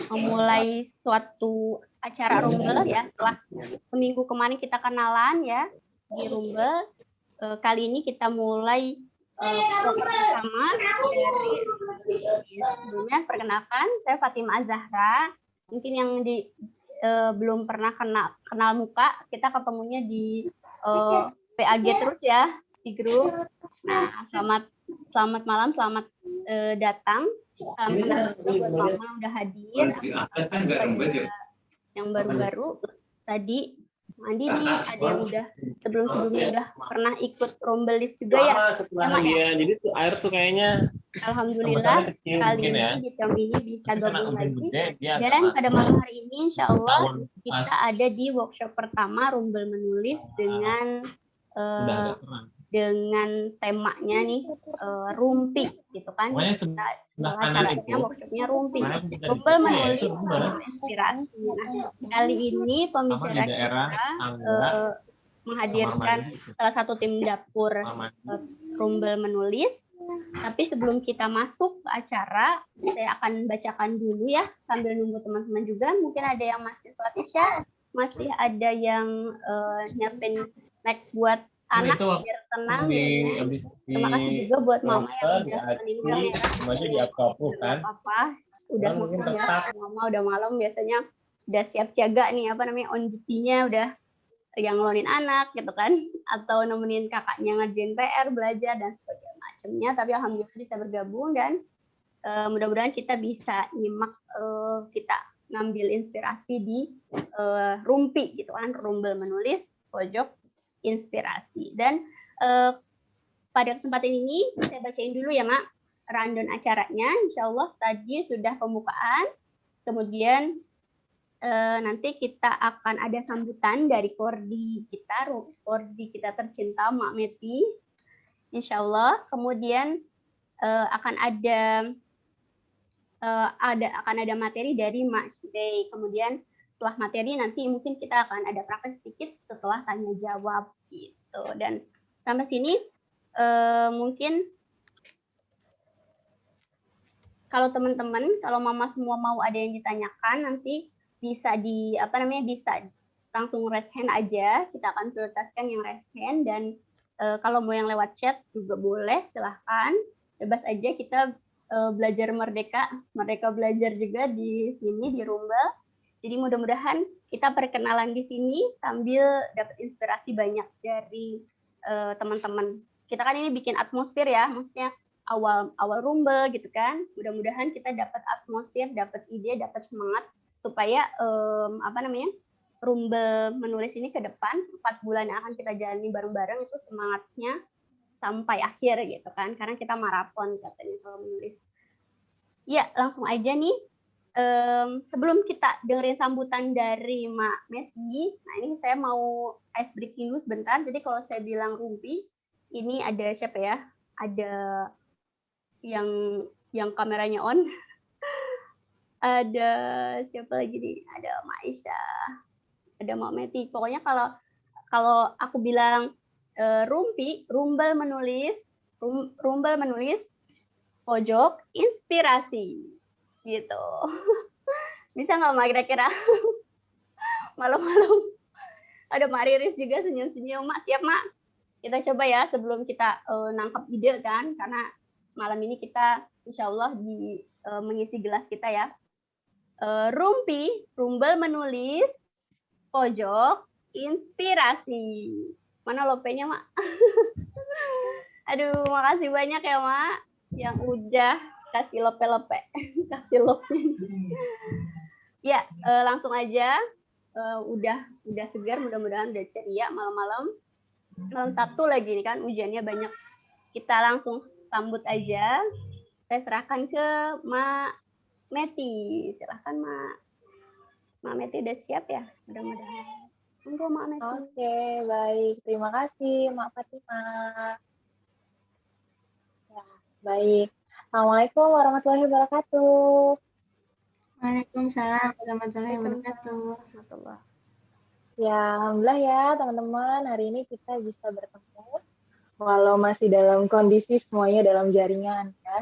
memulai suatu acara Rumble ya. Setelah seminggu kemarin kita kenalan ya di Rumble, kali ini kita mulai proker pertama dari sebelumnya. Perkenalkan, saya Fatima Azahra. Mungkin yang belum pernah kenal muka, kita ketemunya di PAG terus ya di grup. Nah, selamat malam, selamat datang. Salam buat Mama udah hadir. Yang baru-baru tadi mandi nih, ada yang udah sebelumnya udah pernah ikut Rumble List juga ya. Jadi tuh air tuh kayaknya alhamdulillah kali ini di tahun ini bisa gabung lagi. Dan pada malam hari ini insya Allah kita ada di workshop pertama Rumble menulis dengan temanya nih rumpi gitu kan. Acaranya workshopnya rumpi. Rumble menulis inspirasi. Nah, kali ini pembicara kita menghadirkan salah satu tim dapur Rumble menulis. Tapi sebelum kita masuk ke acara, saya akan bacakan dulu ya sambil nunggu teman-teman juga. Mungkin ada yang masih sholat isya, masih ada yang nyiapin snack buat anak biar tenang. Terima kasih juga buat Mama yang udah meninggal ya. Apa-apa, udah makan ya. Mama udah malam biasanya udah siap siaga nih on duty-nya udah yang ngelonin anak gitu kan, atau nemenin kakaknya ngerjain PR, belajar dan sebagainya macamnya. Tapi alhamdulillah bisa bergabung dan mudah-mudahan kita bisa nyimak, kita ngambil inspirasi di rumpi gitu kan, Rumble menulis pojok inspirasi. Dan pada kesempatan ini saya bacain dulu ya Mak rundown acaranya. Insya Allah tadi sudah pembukaan, kemudian nanti kita akan ada sambutan dari Kordi kita tercinta Mak Meti, insya Allah. Kemudian akan ada materi dari Mak Shidei. Kemudian setelah materi nanti mungkin kita akan ada praktek sedikit setelah tanya jawab gitu. Dan sampai sini mungkin kalau teman-teman, kalau Mama semua mau ada yang ditanyakan nanti bisa bisa langsung raise hand aja. Kita akan prioritaskan yang raise hand, dan kalau mau yang lewat chat juga boleh, silahkan. Bebas aja, kita belajar merdeka belajar juga di sini di Rumble. Jadi mudah-mudahan kita perkenalan di sini sambil dapat inspirasi banyak dari teman-teman. Kita kan ini bikin atmosfer ya, maksudnya awal Rumble gitu kan. Mudah-mudahan kita dapat atmosfer, dapat ide, dapat semangat supaya Rumble menulis ini ke depan 4 bulan yang akan kita jalani bareng-bareng itu semangatnya sampai akhir gitu kan, karena kita maraton katanya kalau menulis. Ya, langsung aja nih. Sebelum kita dengerin sambutan dari Mak Mesgi, nah ini saya mau ice breaking dulu sebentar. Jadi kalau saya bilang rumpi, ini ada siapa ya? Ada yang kameranya on. Ada siapa lagi nih? Ada Mak Aisyah, ada Mak Meti. Pokoknya kalau aku bilang rumpi, Rumble menulis pojok inspirasi gitu. Bisa nggak Mak kira-kira? Malam-malam ada Mak Riris juga senyum-senyum. Mak, siap Mak? Kita coba ya sebelum kita nangkep ide kan, karena malam ini kita insya Allah mengisi gelas kita ya. Rumpi, Rumble menulis pojok inspirasi. Mana lopenya Mak? Aduh, makasih banyak ya Mak yang udah kasih lope-lope, kasih lope. Ya, langsung aja. Udah segar, mudah-mudahan udah ceria malam-malam. Malam Sabtu lagi nih kan, ujiannya banyak. Kita langsung sambut aja. Saya serahkan ke Mak Meti. Silahkan Mak Meti udah siap ya? Mudah-mudahan. Enggak Mak Meti. Oke, baik. Terima kasih Mak Fatima. Ya, baik. Assalamualaikum warahmatullahi wabarakatuh. Waalaikumsalam warahmatullahi wabarakatuh. Ya, alhamdulillah ya teman-teman, hari ini kita bisa bertemu walau masih dalam kondisi semuanya dalam jaringan ya.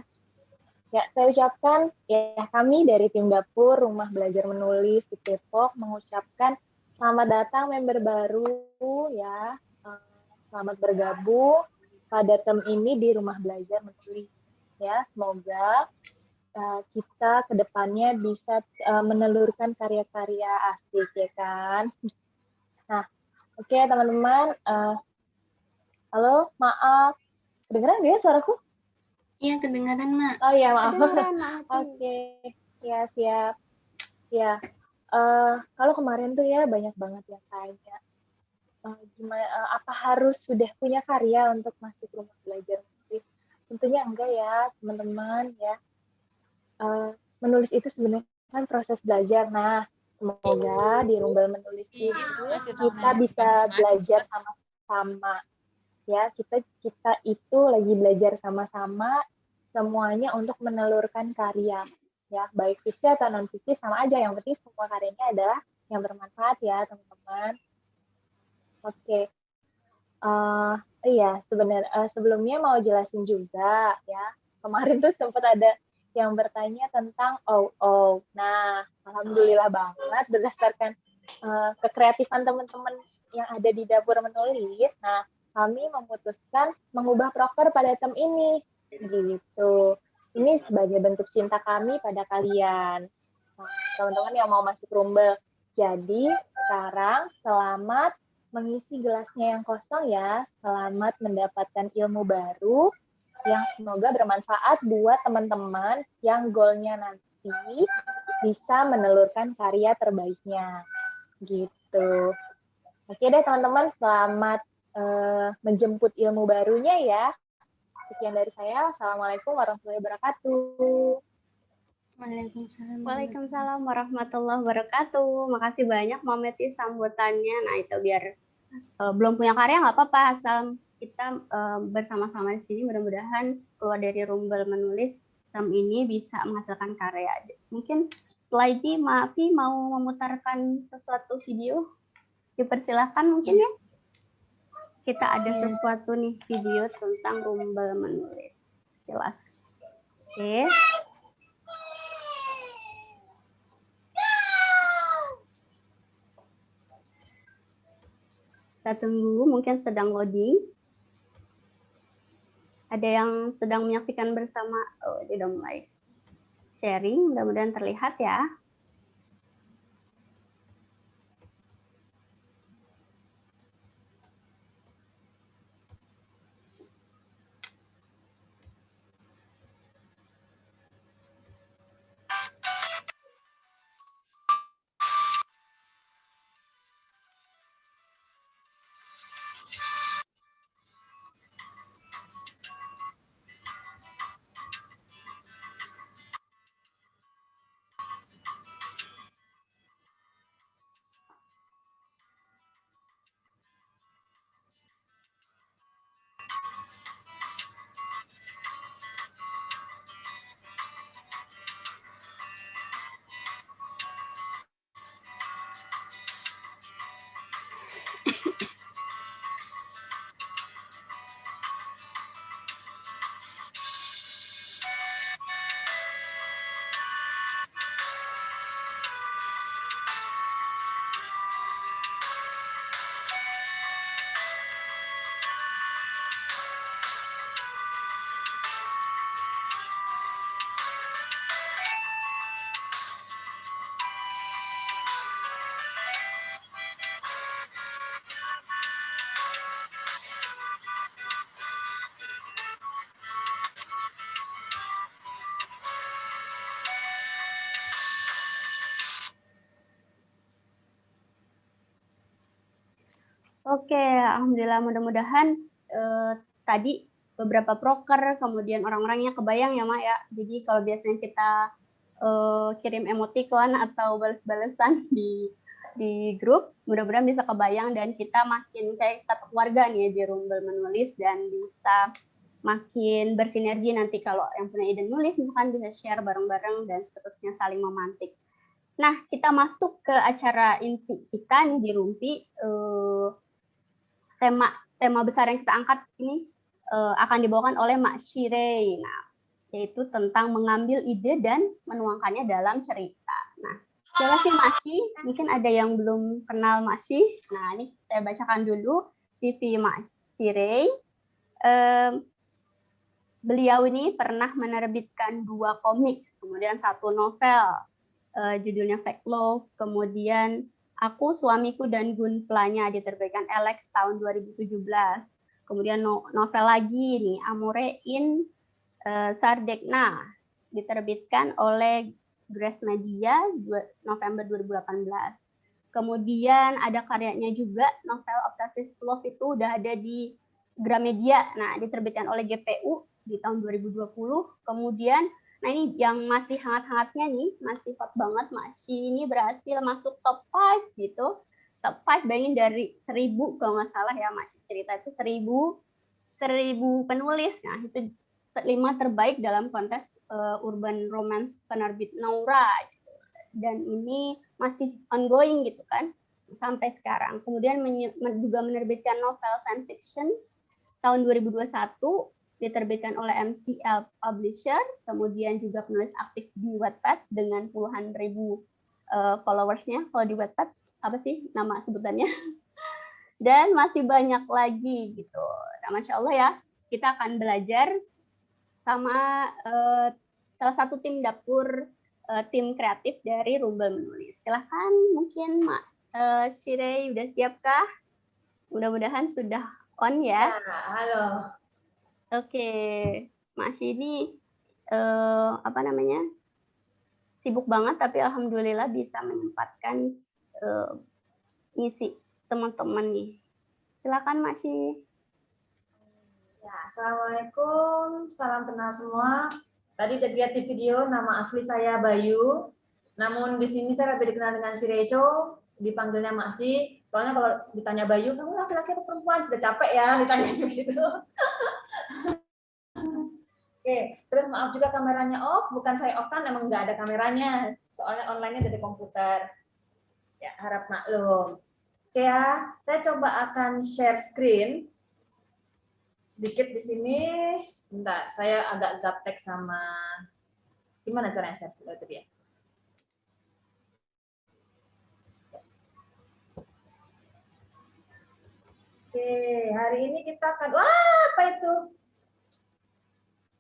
Ya, saya ucapkan ya kami dari tim dapur Rumah Belajar Menulis di Depok mengucapkan selamat datang member baru ya. Selamat bergabung pada term ini di Rumah Belajar Menulis. Ya, semoga kita ke depannya bisa menelurkan karya-karya asik ya kan. Nah, oke teman-teman. Halo, maaf. Kedengeran nggak ya suaraku? Iya, kedengaran, Mak. Oh iya, maaf. Kedengeran, Mak. Oke, ya siap. Ya, kalau kemarin tuh ya banyak banget yang tanya, gimana, apa harus sudah punya karya untuk masuk Rumah Belajar Menulis? Tentunya enggak ya, teman-teman ya. Menulis itu sebenarnya kan proses belajar. Nah, semoga di Rumbel Menulis ini kita bisa belajar sama-sama. Ya, kita itu lagi belajar sama-sama semuanya untuk menelurkan karya. Ya, baik visi atau non visi sama aja. Yang penting semua karyanya adalah yang bermanfaat ya, teman-teman. Oke. Iya, sebenarnya sebelumnya mau jelasin juga ya. Kemarin tuh sempat ada yang bertanya tentang oh. Nah, alhamdulillah banget berdasarkan kekreatifan teman-teman yang ada di dapur menulis. Nah, kami memutuskan mengubah proker pada term ini. Gitu. Ini sebagai bentuk cinta kami pada kalian. Nah, teman-teman yang mau masuk Rumbel. Jadi, sekarang selamat mengisi gelasnya yang kosong ya. Selamat mendapatkan ilmu baru yang semoga bermanfaat buat teman-teman yang goalnya nanti bisa menelurkan karya terbaiknya. Gitu. Oke deh teman-teman, selamat menjemput ilmu barunya ya. Sekian dari saya. Assalamualaikum warahmatullahi wabarakatuh. Waalaikumsalam warahmatullahi wabarakatuh. Makasih banyak Mbak Meti sambutannya. Nah itu biar belum punya karya nggak apa-apa, asal kita bersama-sama di sini mudah-mudahan keluar dari Rumbel Menulis term ini bisa menghasilkan karya. Mungkin setelah ini Maafi mau memutarkan sesuatu video, dipersilahkan mungkin ya. Kita ada sesuatu nih video tentang Rumbel Menulis. Jelas. Oke. Kita tunggu, mungkin sedang loading. Ada yang sedang menyaksikan bersama, dia udah mulai sharing, mudah-mudahan terlihat ya. Oke, alhamdulillah, mudah-mudahan tadi beberapa proker, kemudian orang-orangnya kebayang ya Mak ya. Jadi kalau biasanya kita kirim emoticon atau balas-balasan di grup, mudah-mudahan bisa kebayang dan kita makin kayak satu keluarga nih di Rumbel Menulis dan bisa makin bersinergi nanti kalau yang punya ide nulis misalkan bisa share bareng-bareng dan seterusnya saling memantik. Nah, kita masuk ke acara inti kita nih di Rumpi. Tema besar yang kita angkat ini akan dibawakan oleh Mak Shirei. Nah, yaitu tentang mengambil ide dan menuangkannya dalam cerita. Nah, siapa sih Masy? Mungkin ada yang belum kenal Masy. Nah, ini saya bacakan dulu CV Masy Ray. Beliau ini pernah menerbitkan 2 komik, kemudian 1 novel, judulnya Fake Love, kemudian Aku, Suamiku, dan Gunplanya diterbitkan Alex tahun 2017. Kemudian novel lagi nih, Amore in Sardegna, diterbitkan oleh Grace Media November 2018. Kemudian ada karyanya juga, novel Obsessive Love itu udah ada di Gramedia, nah diterbitkan oleh GPU di tahun 2020. Kemudian, nah ini yang masih hangat-hangatnya nih, masih hot banget, Masy ini berhasil masuk top 5 gitu. Top 5 bayangin dari 1000 kalau nggak salah ya, Masy cerita itu 1000 penulis. Nah, itu 5 terbaik dalam kontes urban romance penerbit Naura. Dan ini masih ongoing gitu kan sampai sekarang. Kemudian juga menerbitkan novel science fiction tahun 2021, diterbitkan oleh MCL Publisher, kemudian juga penulis aktif di Wattpad dengan puluhan ribu followersnya. Kalau di Wattpad apa sih nama sebutannya? Dan masih banyak lagi gitu. Nah, Masya Allah ya, kita akan belajar sama salah satu tim dapur, tim kreatif dari Rumbel Menulis. Silahkan mungkin Masy Ray udah siapkah? Mudah-mudahan sudah on ya. Halo. Oke, Masy ini sibuk banget, tapi alhamdulillah bisa menyempatkan ngisi teman-teman nih. Silakan Masy. Ya, assalamualaikum, salam kenal semua. Tadi udah lihat di video, nama asli saya Bayu. Namun di sini saya lebih dikenal dengan Shireisho, dipanggilnya Masy. Soalnya kalau ditanya Bayu, kamu laki-laki atau perempuan? Sudah capek ya ditanya begitu. Oke, terus maaf juga kameranya off, bukan saya off kan, emang nggak ada kameranya. Soalnya online-nya dari komputer. Ya, harap maklum. Oke ya, saya coba akan share screen sedikit di sini. Sebentar, saya agak gaptek sama gimana caranya share screen itu ya. Oke, hari ini kita akan apa itu?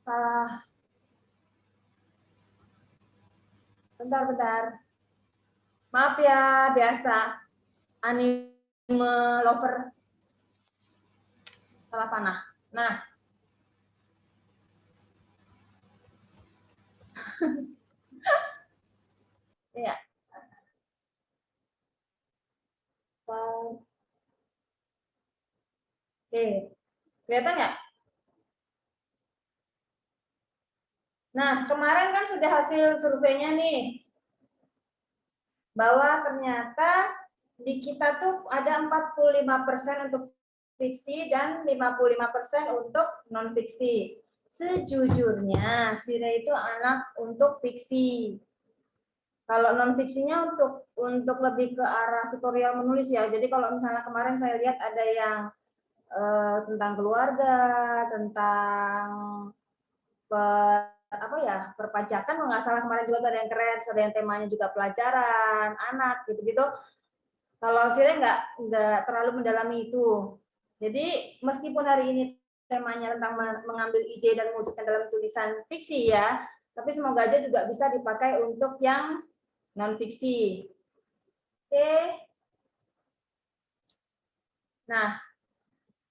Salah. Bentar. Maaf ya, biasa. Anime lover. Salah panah. Nah. Iya. Oke. Kelihatan nggak? Nah, kemarin kan sudah hasil surveinya nih. Bahwa ternyata di kita tuh ada 45% untuk fiksi dan 55% untuk non-fiksi. Sejujurnya, Sira itu anak untuk fiksi. Kalau non-fiksinya untuk lebih ke arah tutorial menulis ya. Jadi kalau misalnya kemarin saya lihat ada yang tentang keluarga, tentang perpajakan, nggak salah kemarin juga ada yang keren, ada yang temanya juga pelajaran anak gitu-gitu. Kalau Sire nggak terlalu mendalami itu. Jadi meskipun hari ini temanya tentang mengambil ide dan mewujudkan dalam tulisan fiksi ya, tapi semoga aja juga bisa dipakai untuk yang non fiksi. Oke. Nah,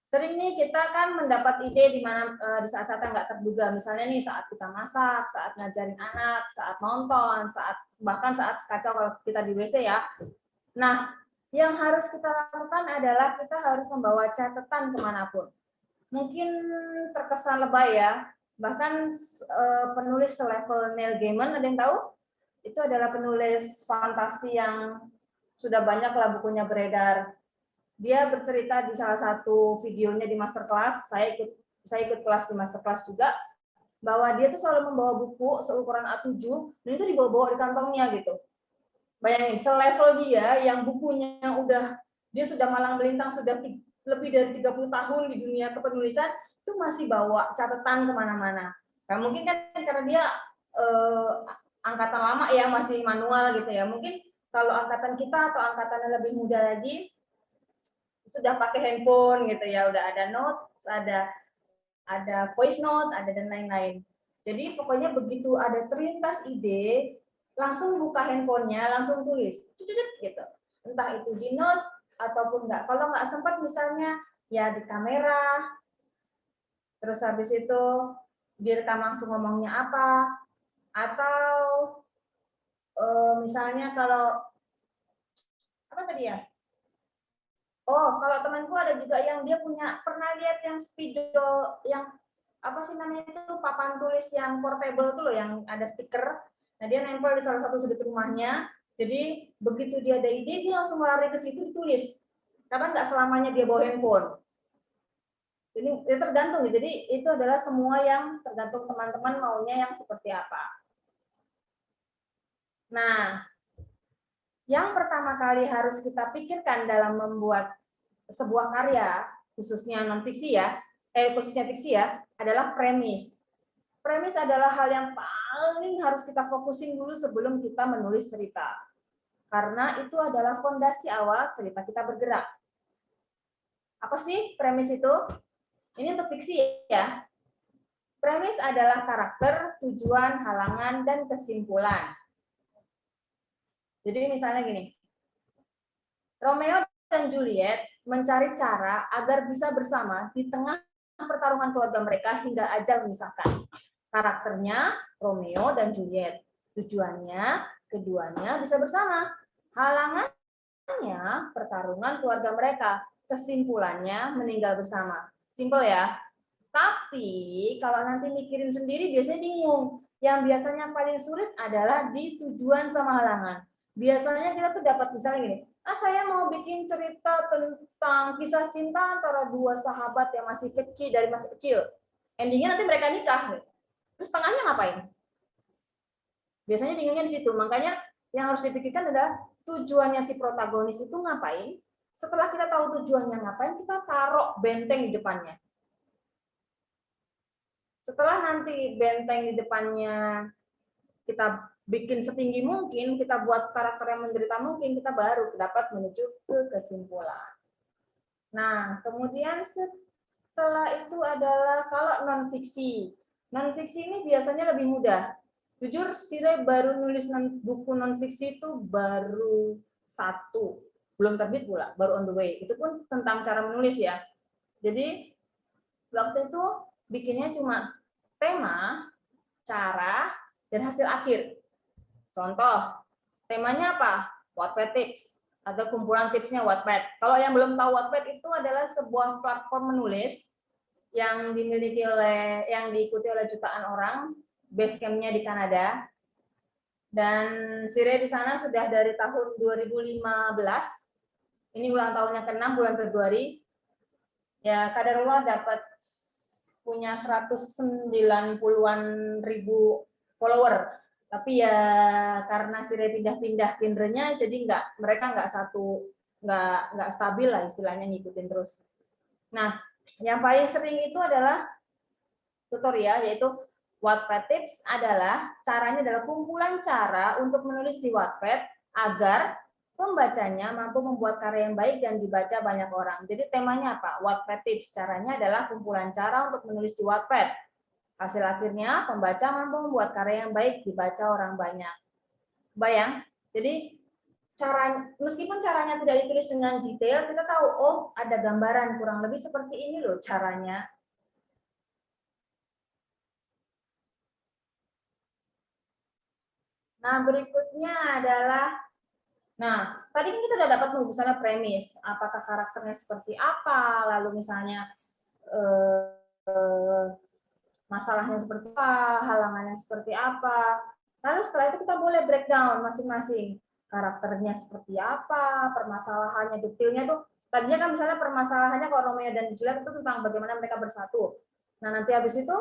sering nih kita kan mendapat ide di mana di saat-saat yang nggak terduga, misalnya nih saat kita masak, saat ngajarin anak, saat nonton, bahkan saat kacau kalau kita di WC ya. Nah, yang harus kita lakukan adalah kita harus membawa catatan kemanapun. Mungkin terkesan lebay ya, bahkan penulis selevel Neil Gaiman, ada yang tahu? Itu adalah penulis fantasi yang sudah banyak lah bukunya beredar. Dia bercerita di salah satu videonya di masterclass, saya ikut kelas di masterclass juga, bahwa dia tuh selalu membawa buku seukuran A7 dan itu dibawa-bawa di kantongnya gitu. Bayangin, selevel dia yang bukunya dia sudah malang melintang, sudah lebih dari 30 tahun di dunia kepenulisan, itu masih bawa catatan kemana-mana. Nah, mungkin kan karena dia angkatan lama ya, masih manual gitu ya. Mungkin kalau angkatan kita atau angkatan yang lebih muda lagi sudah pakai handphone gitu ya, udah ada notes, ada voice note, ada dan lain-lain. Jadi pokoknya begitu ada terlintas ide, langsung buka handphonenya, langsung tulis, gitu. Entah itu di notes ataupun enggak. Kalau nggak sempat misalnya ya di kamera, terus habis itu direkam langsung ngomongnya apa, atau misalnya kalau apa tadi ya? Oh, kalau temanku ada juga yang dia pernah lihat yang spidol, yang apa sih namanya itu, papan tulis yang portable tuh loh, yang ada stiker. Nah, dia nempel di salah satu sudut rumahnya. Jadi begitu dia ada ide, dia langsung lari ke situ ditulis. Karena nggak selamanya dia bawa handphone. Ini ya tergantung. Jadi itu adalah semua yang tergantung teman-teman maunya yang seperti apa. Nah, yang pertama kali harus kita pikirkan dalam membuat sebuah karya, khususnya non-fiksi ya, khususnya fiksi ya, adalah premis. Premis adalah hal yang paling harus kita fokusin dulu sebelum kita menulis cerita. Karena itu adalah fondasi awal cerita kita bergerak. Apa sih premis itu? Ini untuk fiksi ya. Premis adalah karakter, tujuan, halangan, dan kesimpulan. Jadi misalnya gini, Romeo dan Juliet mencari cara agar bisa bersama di tengah pertarungan keluarga mereka hingga ajal memisahkan. Karakternya Romeo dan Juliet. Tujuannya keduanya bisa bersama. Halangannya pertarungan keluarga mereka. Kesimpulannya meninggal bersama. Simpel ya. Tapi kalau nanti mikirin sendiri biasanya bingung. Yang biasanya paling sulit adalah di tujuan sama halangan. Biasanya kita tuh dapat misalnya gini, saya mau bikin cerita tentang kisah cinta antara dua sahabat yang masih kecil, dari masih kecil. Endingnya nanti mereka nikah. Terus tengahnya ngapain? Biasanya bingungnya di situ. Makanya yang harus dipikirkan adalah tujuannya si protagonis itu ngapain. Setelah kita tahu tujuannya ngapain, kita taruh benteng di depannya. Setelah nanti benteng di depannya kita bikin setinggi mungkin, kita buat karakter yang menderita mungkin, kita baru dapat menuju ke kesimpulan. Nah, kemudian setelah itu adalah kalau non-fiksi. Non-fiksi ini biasanya lebih mudah. Jujur, Sire baru nulis buku non-fiksi itu baru 1. Belum terbit pula, baru on the way. Itu pun tentang cara menulis ya. Jadi, waktu itu bikinnya cuma tema, cara, dan hasil akhir. Contoh, temanya apa? Wattpad Tips atau kumpulan tipsnya Wattpad. Kalau yang belum tahu, Wattpad itu adalah sebuah platform menulis yang diikuti oleh jutaan orang, base camp-nya di Kanada. Dan Sire di sana sudah dari tahun 2015. Ini ulang tahunnya ke-6 bulan Februari. Ya, kadarullah dapat punya 190-an ribu follower. Tapi ya karena Sire pindah-pindah genrenya, jadi mereka nggak stabil lah istilahnya, ngikutin terus. Nah, yang paling sering itu adalah tutorial, yaitu Wattpad Tips adalah caranya adalah kumpulan cara untuk menulis di Wattpad agar pembacanya mampu membuat karya yang baik dan dibaca banyak orang. Jadi temanya apa? Wattpad Tips. Caranya adalah kumpulan cara untuk menulis di Wattpad. Hasil akhirnya, pembaca mampu membuat karya yang baik dibaca orang banyak. Bayang? Jadi, meskipun caranya tidak ditulis dengan detail, kita tahu, oh ada gambaran kurang lebih seperti ini loh caranya. Nah, berikutnya adalah, tadi kita sudah dapat misalnya premis, apakah karakternya seperti apa, lalu misalnya masalahnya seperti apa, halangannya seperti apa. Lalu setelah itu kita boleh breakdown masing-masing. Karakternya seperti apa, permasalahannya, detailnya tuh. Tadinya kan misalnya permasalahannya kalau Romeo dan Juliet itu tentang bagaimana mereka bersatu. Nah, nanti habis itu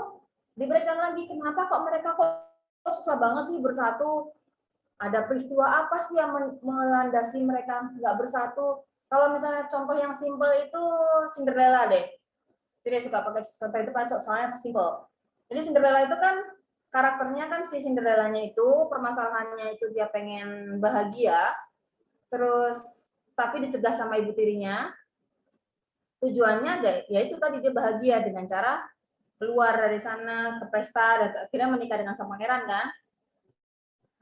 di breakdown lagi, kenapa kok mereka kok susah banget sih bersatu? Ada peristiwa apa sih yang melandasi mereka nggak bersatu? Kalau misalnya contoh yang simple itu Cinderella deh. Jadi suka pakai contoh itu pas soalnya simple. Jadi Cinderella itu kan karakternya kan si Cinderellanya itu permasalahannya itu dia pengen bahagia, terus tapi dicegah sama ibu tirinya. Tujuannya ya itu tadi dia bahagia dengan cara keluar dari sana ke pesta dan akhirnya menikah dengan sang pangeran kan.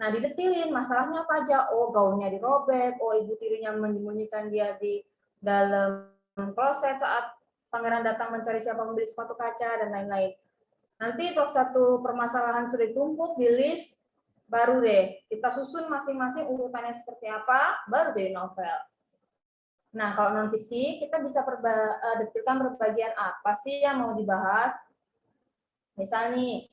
Nah, didetilin masalahnya apa aja. Oh, gaunnya dirobek, oh ibu tirinya menyembunyikan dia di dalam kloset saat pangeran datang mencari siapa membeli sepatu kaca dan lain-lain. Nanti kalau satu permasalahan sudah ditumpuk di list, baru deh kita susun masing-masing urutannya seperti apa, baru jadi novel. Nah, kalau non fiksi kita bisa detilkan bagian apa sih yang mau dibahas. Misal nih,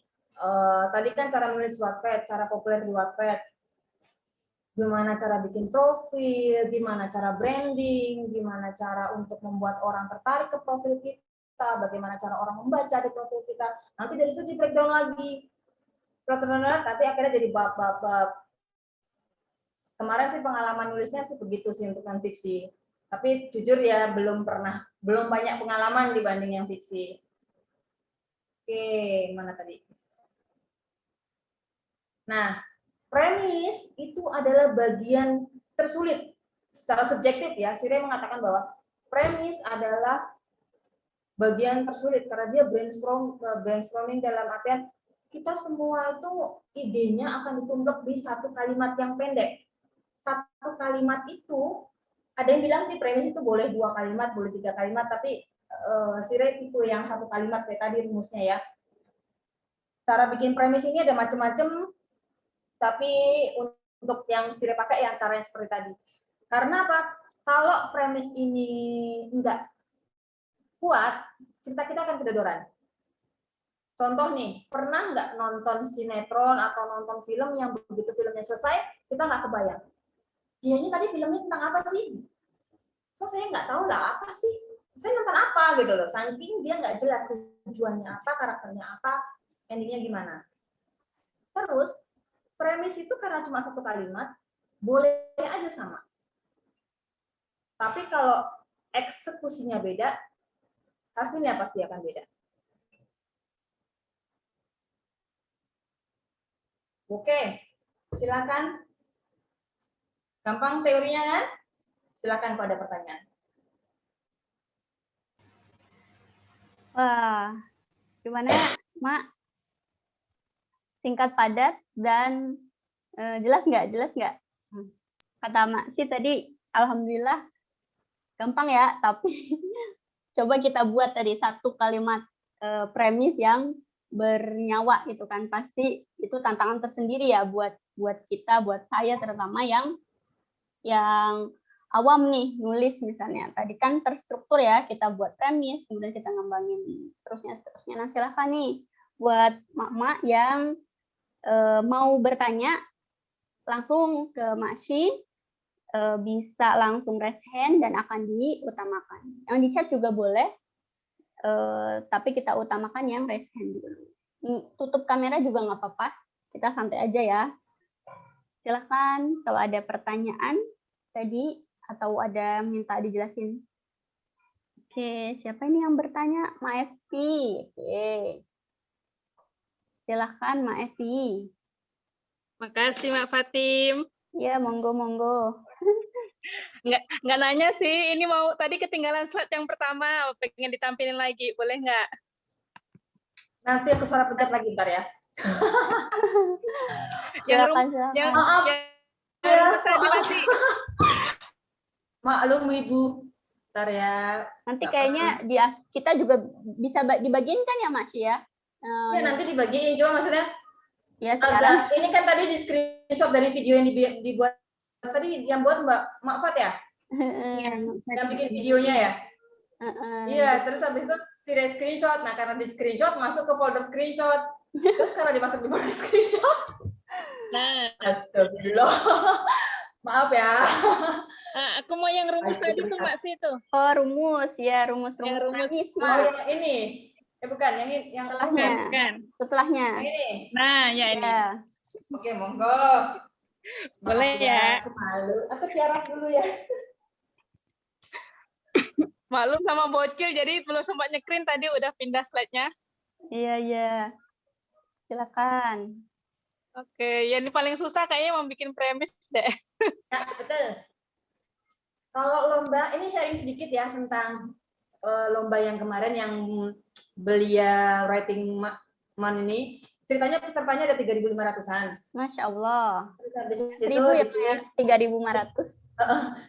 tadi kan cara menulis Wattpad, cara populer di Wattpad. Gimana cara bikin profil, gimana cara branding, gimana cara untuk membuat orang tertarik ke profil kita, bagaimana cara orang membaca di profil kita. Nanti dari situ di breakdown lagi. Nanti akhirnya jadi bab-bab. Kemarin sih pengalaman nulisnya sih begitu sih untuk non fiksi. Tapi jujur ya belum banyak pengalaman dibanding yang fiksi. Oke, mana tadi? Nah, premis itu adalah bagian tersulit secara subjektif ya. Sire mengatakan bahwa premis adalah bagian tersulit karena dia brainstorming dalam artian kita semua itu idenya akan ditumplek di satu kalimat yang pendek. Satu kalimat itu ada yang bilang sih premis itu boleh 2 kalimat, boleh 3 kalimat, tapi Sire itu yang 1 kalimat kayak tadi rumusnya ya. Cara bikin premis ini ada macam-macam, tapi untuk yang Sire pakai yang cara yang seperti tadi. Karena apa? Kalau premis ini enggak kuat, cerita kita akan kedodoran. Contoh nih, pernah nggak nonton sinetron atau nonton film yang begitu filmnya selesai, kita nggak kebayang. Dia ini tadi filmnya tentang apa sih? So saya nggak tahu lah apa sih. Saya nonton apa gitu loh. Saking dia nggak jelas tujuannya apa, karakternya apa, endingnya gimana. Terus premis itu karena cuma 1 kalimat, boleh aja sama. Tapi kalau eksekusinya beda, hasilnya pasti akan beda. Oke, silakan. Gampang teorinya kan? Silakan kalau ada pertanyaan. Wah, gimana Mak? Singkat, padat, dan jelas nggak? Jelas nggak? Kata Mak sih tadi, alhamdulillah gampang ya, tapi coba kita buat tadi 1 kalimat premis yang bernyawa gitu kan, pasti itu tantangan tersendiri ya buat kita, buat saya terutama yang awam nih nulis misalnya. Tadi kan terstruktur ya, kita buat premis, kemudian kita ngembangin seterusnya. Nah, silahkan nih buat mak-mak yang mau bertanya langsung ke Makshi, bisa langsung raise hand dan akan diutamakan. Yang di chat juga boleh, tapi kita utamakan yang raise hand dulu. Tutup kamera juga nggak apa-apa, kita santai aja ya. Silahkan kalau ada pertanyaan tadi atau ada minta dijelasin. Oke, siapa ini yang bertanya? Ma Evi. Oke. Silahkan Ma Evi. Makasih Mak Fatim. Ya, monggo. Nggak nanya sih, ini mau tadi ketinggalan slide yang pertama, pengen ditampilin lagi, boleh nggak? Nanti aku suara pencet lagi ntar ya. Silakan. Maaf. Yang tadi masih. Maklum Ibu. Ntar ya. Nanti kayaknya kita juga bisa dibagiin kan ya Mas ya? Ya nanti dibagiin, cuma maksudnya ya sekarang. Ini kan tadi di screenshot dari video yang dibuat tadi yang buat Mak Fat ya? Yang bikin videonya ya? Iya, terus habis itu Sire screenshot. Nah, karena di screenshot masuk ke folder screenshot. Terus kalau dimasuk di folder screenshot. Nah, astagfirullah. Maaf ya. Aku mau yang rumus tadi tuh Mak sih tuh. Oh, rumus ya, rumus. Yang rumus. Oh, yang ini. Bukan, yang setelahnya. Yang ini. Nah, ya ini. Oke, monggo. Boleh ya. Aku malu. Aku tiarap dulu ya. Maklum sama bocil, jadi belum sempat nyekreen tadi udah pindah slide-nya. Iya. Silakan. Oke, yang paling susah kayaknya mau bikin premis deh. Ya, betul. Kalau lomba, ini sharing sedikit ya tentang lomba yang kemarin yang Belia Writing Month ini. Ceritanya pesertanya ada 3.500-an. Masya Allah. Terus habis itu 1.000 ya, Pak, ya? 3.500.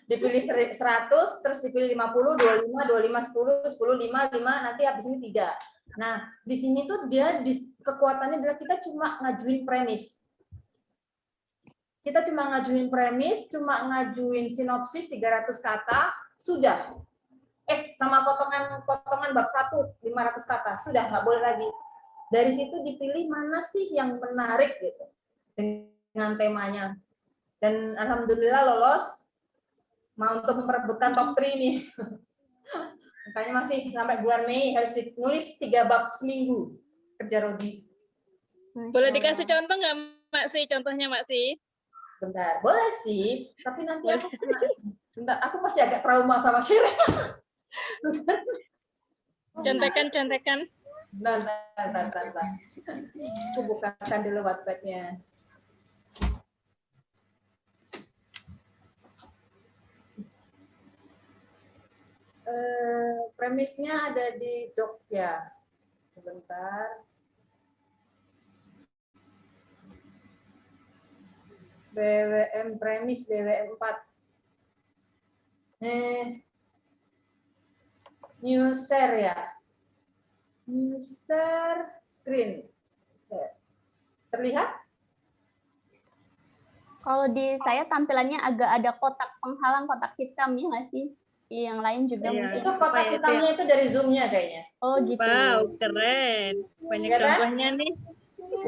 dipilih 100, terus dipilih 50, 25, 25, 10, 10, 5, 5, nanti habis ini 3. Nah, di sini tuh dia kekuatannya adalah kita cuma ngajuin premis. Kita cuma ngajuin premis, cuma ngajuin sinopsis 300 kata, sudah. Sama potongan bab 1, 500 kata, sudah, nggak boleh lagi. Dari situ dipilih mana sih yang menarik gitu dengan temanya. Dan alhamdulillah lolos. Mau untuk memperebutkan top 3 nih. Makanya masih sampai bulan Mei harus ditulis 3 bab seminggu kerja Rodi. Boleh dikasih contoh nggak, Mak Si? Contohnya, Mak Si? Sebentar, boleh sih. Tapi nanti aku sebentar, aku pasti agak trauma sama Shire. Contekan. Bentar. Aku bukakan dulu Wattpad-nya. Premisnya ada di doc ya. Sebentar. BWM premis BWM 4. New share ya. New share screen. Terlihat? Kalau di saya tampilannya agak ada kotak penghalang, kotak hitam ya nggak sih? Yang lain juga mungkin. Itu kotak hitamnya itu dari Zoom-nya kayaknya. Oh gitu. Wow, keren. Banyak Ya kan? contohnya nih.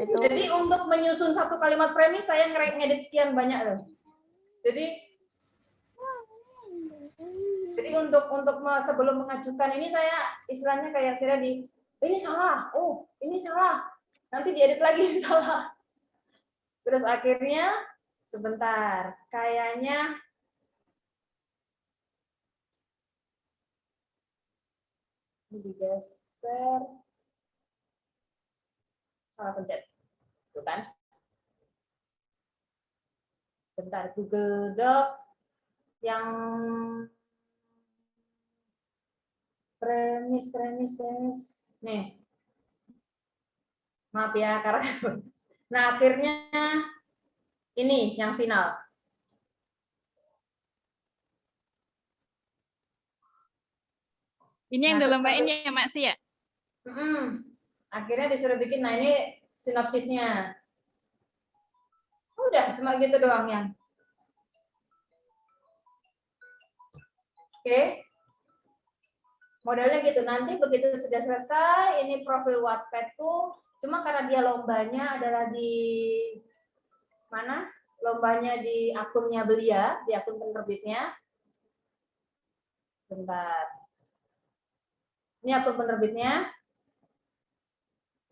Itu. Jadi untuk menyusun satu kalimat premis saya ngedit sekian banyak loh. Jadi untuk sebelum mengajukan ini saya istilahnya kayak ini salah, ini salah, nanti diedit lagi ini salah. Terus akhirnya sebentar, kayaknya ini digeser, salah pencet, tuh kan? Bentar, Google Doc yang premis. Nih. Maaf ya, karena nah akhirnya ini yang final. Ini yang dilombain ya, Mak Si ya? Akhirnya disuruh bikin, nah ini sinopsisnya. Udah, cuma gitu doang yang. Oke. Modelnya gitu, nanti begitu sudah selesai, ini profil Wattpad-ku, cuma karena dia lombanya adalah di mana? Lombanya di akunnya Belia, di akun penerbitnya. Bentar. Ini akun penerbitnya.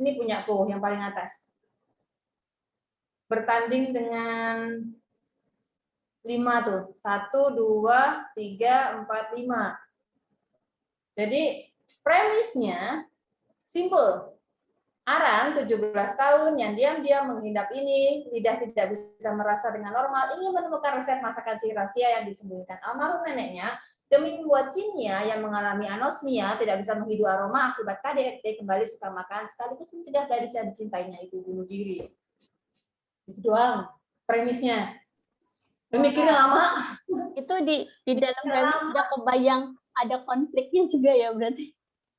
Ini punyaku yang paling atas. Bertanding dengan 5 tuh. 1, 2, 3, 4, 5. Jadi premisnya simple. Arang 17 tahun yang diam-diam menghidap ini, lidah tidak bisa merasa dengan normal, ingin menemukan resep masakan si rahasia yang disembunyikan almarhum neneknya. Demi membuat Cinya yang mengalami anosmia, tidak bisa menghidup aroma akibat KDRT, kembali suka makan, sekaligus mencegah gadis yang dicintainya itu bunuh diri. Itu doang premisnya. Mikirnya lama. Itu di dalam premis sudah kebayang ada konfliknya juga ya berarti.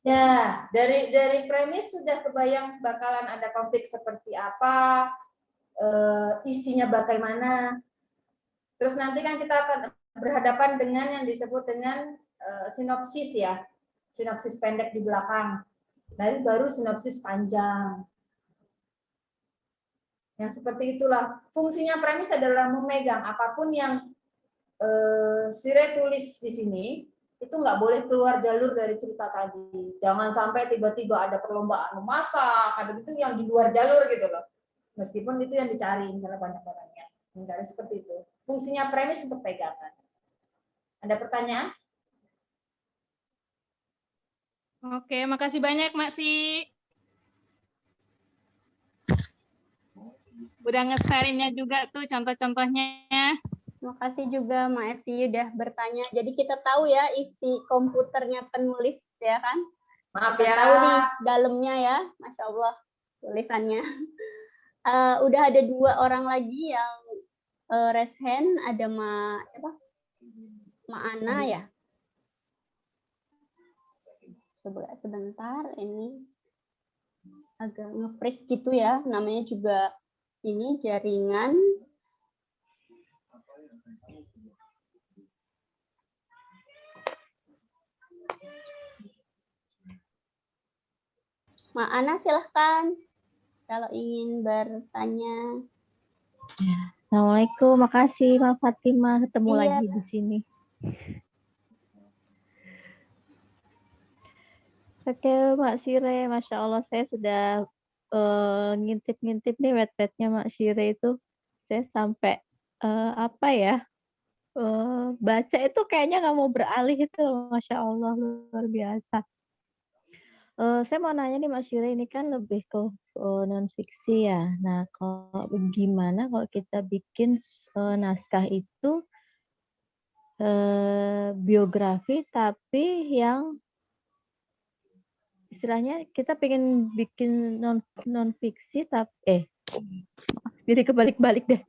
Ya, dari premis sudah kebayang bakalan ada konflik seperti apa, isinya bagaimana. Terus nanti kan kita akan berhadapan dengan yang disebut dengan sinopsis ya, sinopsis pendek di belakang. Dari baru sinopsis panjang. Yang seperti itulah. Fungsinya premis adalah memegang apapun yang Sire tulis di sini, itu nggak boleh keluar jalur dari cerita tadi. Jangan sampai tiba-tiba ada perlombaan memasak, ada itu yang di luar jalur gitu loh. Meskipun itu yang dicari, misalnya banyak orangnya. Mencari seperti itu. Fungsinya premis untuk pegangan. Ada pertanyaan? Oke, makasih banyak, Mak Si. Udah nge-share-nya juga tuh contoh-contohnya. Terima kasih juga Mbak Evi udah bertanya. Jadi kita tahu ya isi komputernya penulis ya kan? Maaf Kita ya. tahu nih dalamnya ya, Masya Allah tulisannya. Udah ada 2 orang lagi yang raise hand, ada Ma Ana ya. Sebentar, ini agak nge-freeze gitu ya, namanya juga ini jaringan. Ma Ana silahkan kalau ingin bertanya. Assalamualaikum, makasih Mbak Fatima, ketemu Iya. lagi di sini. Oke Mbak Shire, Masya Allah saya sudah ngintip-ngintip nih wet-wetnya Mbak Shire itu. Saya sampai baca itu kayaknya nggak mau beralih itu, Masya Allah luar biasa. Saya mau nanya nih Mbak Shire, ini kan lebih ke non fiksi ya. Nah, kalau gimana kalau kita bikin naskah itu biografi tapi yang istilahnya kita pengen bikin non fiksi tapi jadi kebalik-balik deh.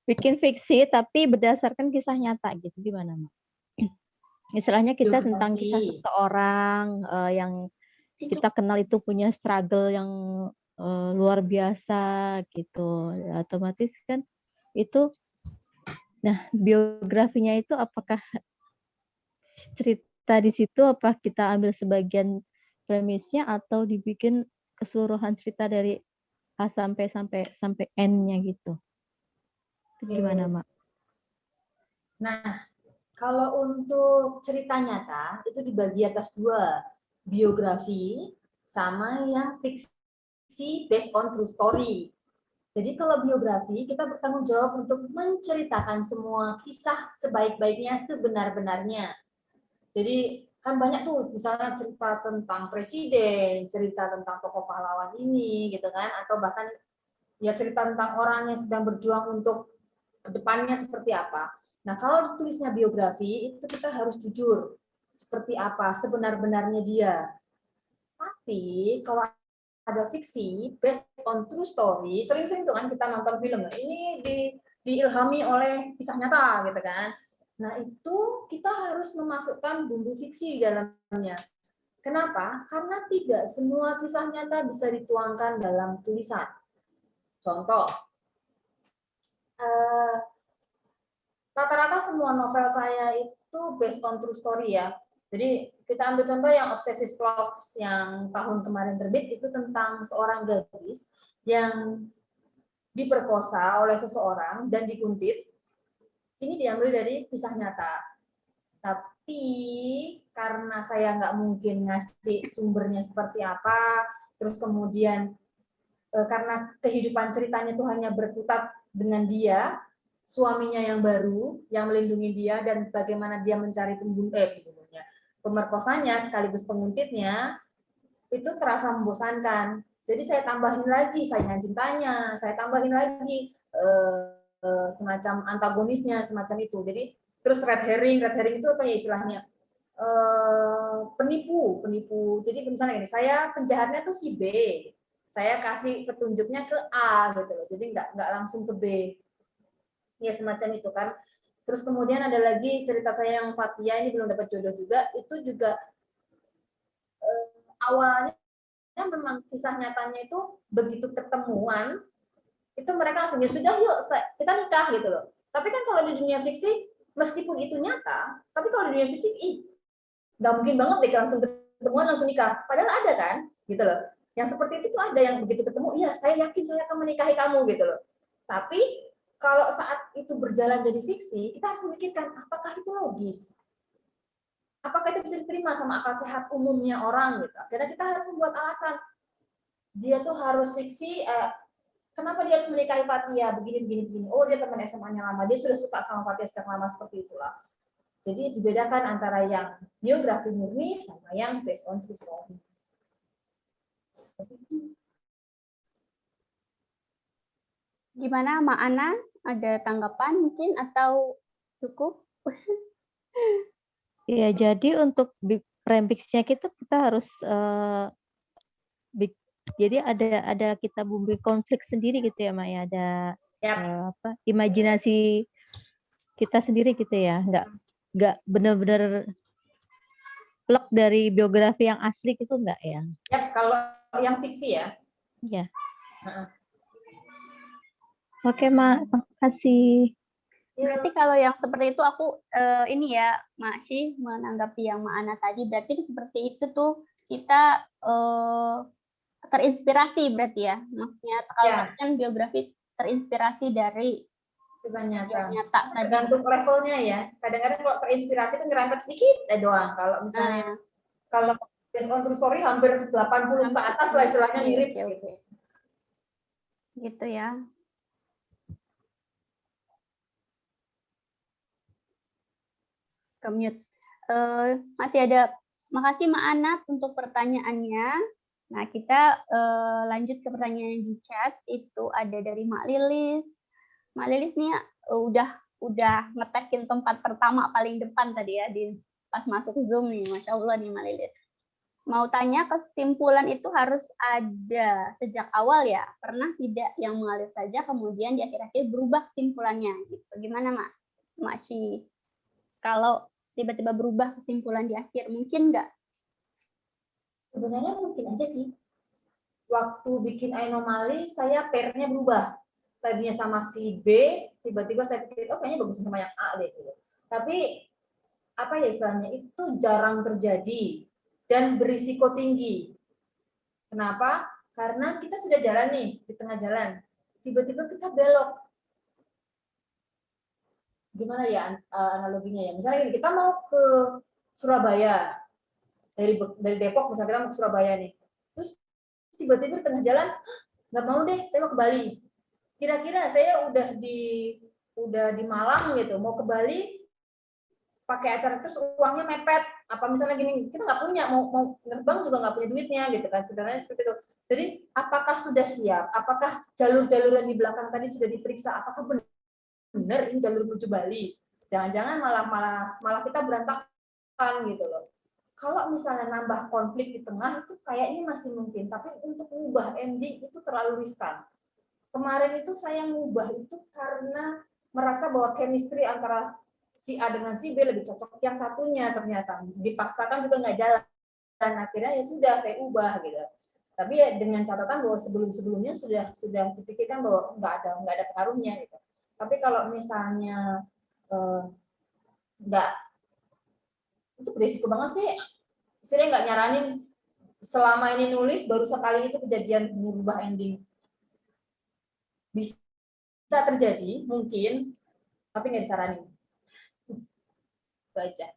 Bikin fiksi tapi berdasarkan kisah nyata gitu, gimana Mbak? Istilahnya kita tentang kisah seseorang yang kita kenal itu punya struggle yang luar biasa gitu. Otomatis kan itu, nah biografinya itu apakah cerita di situ apa kita ambil sebagian premisnya atau dibikin keseluruhan cerita dari A sampai N-nya gitu. Itu gimana, Mak? Nah, kalau untuk cerita nyata itu dibagi atas 2, biografi sama yang fiksi based on true story. Jadi kalau biografi kita bertanggung jawab untuk menceritakan semua kisah sebaik-baiknya, sebenar-benarnya. Jadi kan banyak tuh misalnya cerita tentang presiden, cerita tentang tokoh pahlawan ini gitu kan, atau bahkan ya cerita tentang orang yang sedang berjuang untuk kedepannya seperti apa. Nah, kalau ditulisnya biografi, itu kita harus jujur. Seperti apa sebenar-benarnya dia. Tapi, kalau ada fiksi, based on true story, sering-sering tuh kan kita nonton film. Ini diilhami oleh kisah nyata, gitu kan. Nah, itu kita harus memasukkan bumbu fiksi di dalamnya. Kenapa? Karena tidak semua kisah nyata bisa dituangkan dalam tulisan. Contoh, rata-rata semua novel saya itu based on true story ya. Jadi kita ambil contoh yang Obsessive Plots yang tahun kemarin terbit, itu tentang seorang gadis yang diperkosa oleh seseorang dan dikuntit. Ini diambil dari kisah nyata. Tapi karena saya nggak mungkin ngasih sumbernya seperti apa, terus kemudian karena kehidupan ceritanya itu hanya berkutat dengan dia, suaminya yang baru yang melindungi dia dan bagaimana dia mencari pemerkosanya sekaligus penguntitnya, itu terasa membosankan. Jadi saya tambahin lagi saingan cintanya, saya tambahin lagi semacam antagonisnya, semacam itu. Jadi terus red herring itu apa ya istilahnya? Penipu. Jadi misalnya ini, saya penjahatnya tuh si B, saya kasih petunjuknya ke A gitu loh. Jadi nggak langsung ke B. Ya semacam itu kan. Terus kemudian ada lagi cerita saya yang Fatia ini belum dapat jodoh juga, itu juga awalnya memang kisah nyatanya itu begitu ketemuan, itu mereka langsung ya sudah yuk kita nikah gitu loh. Tapi kan kalau di dunia fiksi meskipun itu nyata, tapi kalau di dunia fiksi nggak mungkin banget deh langsung ketemuan langsung nikah. Padahal ada kan gitu loh. Yang seperti itu tuh ada yang begitu ketemu, iya saya yakin saya akan menikahi kamu gitu loh. Tapi kalau saat itu berjalan jadi fiksi, kita harus memikirkan apakah itu logis, apakah itu bisa diterima sama akal sehat umumnya orang gitu. Akhirnya kita harus membuat alasan dia tuh harus fiksi. Kenapa dia harus menikahi Fatia begini. Oh dia teman SMA-nya lama, dia sudah suka sama Fatia sejak lama, seperti itulah. Jadi dibedakan antara yang biografi murni sama yang based on true story. Gimana Mak Ana? Ada tanggapan mungkin atau cukup? Ya, jadi untuk premixnya kita harus jadi ada kita bumbu konflik sendiri gitu ya, Mak ya. Ada Yap. imajinasi kita sendiri gitu ya. Nggak benar-benar plek dari biografi yang asli gitu enggak ya? Yap, kalau yang fiksi ya. Iya. Heeh. Oke, Mak. Terima kasih. Berarti kalau yang seperti itu aku ini ya, Mak Syi, menanggapi yang Mak Ana tadi, berarti seperti itu tuh kita terinspirasi berarti ya. Maksudnya kalau Ya. tadi kan biografi terinspirasi dari Kisah kejadian nyata. nyata tadi. Tergantung levelnya ya. Kadang-kadang kalau terinspirasi itu nyerempet sedikit doang. Kalau misalnya kalau based on true story hampir 80 ke atas lah istilahnya mirip. Oke. Gitu ya. Commute. Masih ada, makasih Mak Ana untuk pertanyaannya. Nah, kita lanjut ke pertanyaan di chat. Itu ada dari Mak Lilis. Mak Lilis nih udah ngetekin tempat pertama paling depan tadi ya di pas masuk Zoom nih. Masya Allah nih Mak Lilis. Mau tanya, kesimpulan itu harus ada sejak awal ya? Pernah tidak yang mengalir saja kemudian di akhir-akhir berubah kesimpulannya? Gitu. Gimana Mak Syi? Kalau tiba-tiba berubah kesimpulan di akhir, mungkin nggak? Sebenarnya mungkin aja sih. Waktu bikin anomali, saya pairnya berubah. Tadinya sama si B, tiba-tiba saya pikir, oh kayaknya bagus sama yang A deh. Tapi, apa ya istilahnya, itu jarang terjadi dan berisiko tinggi. Kenapa? Karena kita sudah jalan nih, di tengah jalan. Tiba-tiba kita belok. Gimana ya analoginya ya? Misalnya kita mau ke Surabaya, dari Depok misalnya kita mau ke Surabaya nih, terus tiba-tiba di tengah jalan nggak mau deh, saya mau ke Bali. Kira-kira saya udah di Malang gitu, mau ke Bali pakai acara terus uangnya mepet, apa misalnya gini, kita nggak punya, mau nerbang juga nggak punya duitnya gitu kan, sebenarnya seperti itu. Jadi apakah sudah siap? Apakah jalur-jalur yang di belakang tadi sudah diperiksa? Apakah benar ini jalur menuju Bali? Jangan-jangan malah kita berantakan gitu loh. Kalau misalnya nambah konflik di tengah itu kayaknya masih mungkin, tapi untuk mengubah ending itu terlalu riskan. Kemarin itu saya ngubah itu karena merasa bahwa chemistry antara si A dengan si B lebih cocok yang satunya, ternyata dipaksakan juga nggak jalan, dan akhirnya ya sudah saya ubah gitu. Tapi ya dengan catatan bahwa sebelumnya sudah dipikirkan bahwa nggak ada pengaruhnya gitu. Tapi kalau misalnya nggak, itu berisiko banget sih. Saya nggak nyaranin selama ini nulis baru sekali itu kejadian mengubah ending. Bisa terjadi mungkin, tapi nggak disaranin. Itu aja.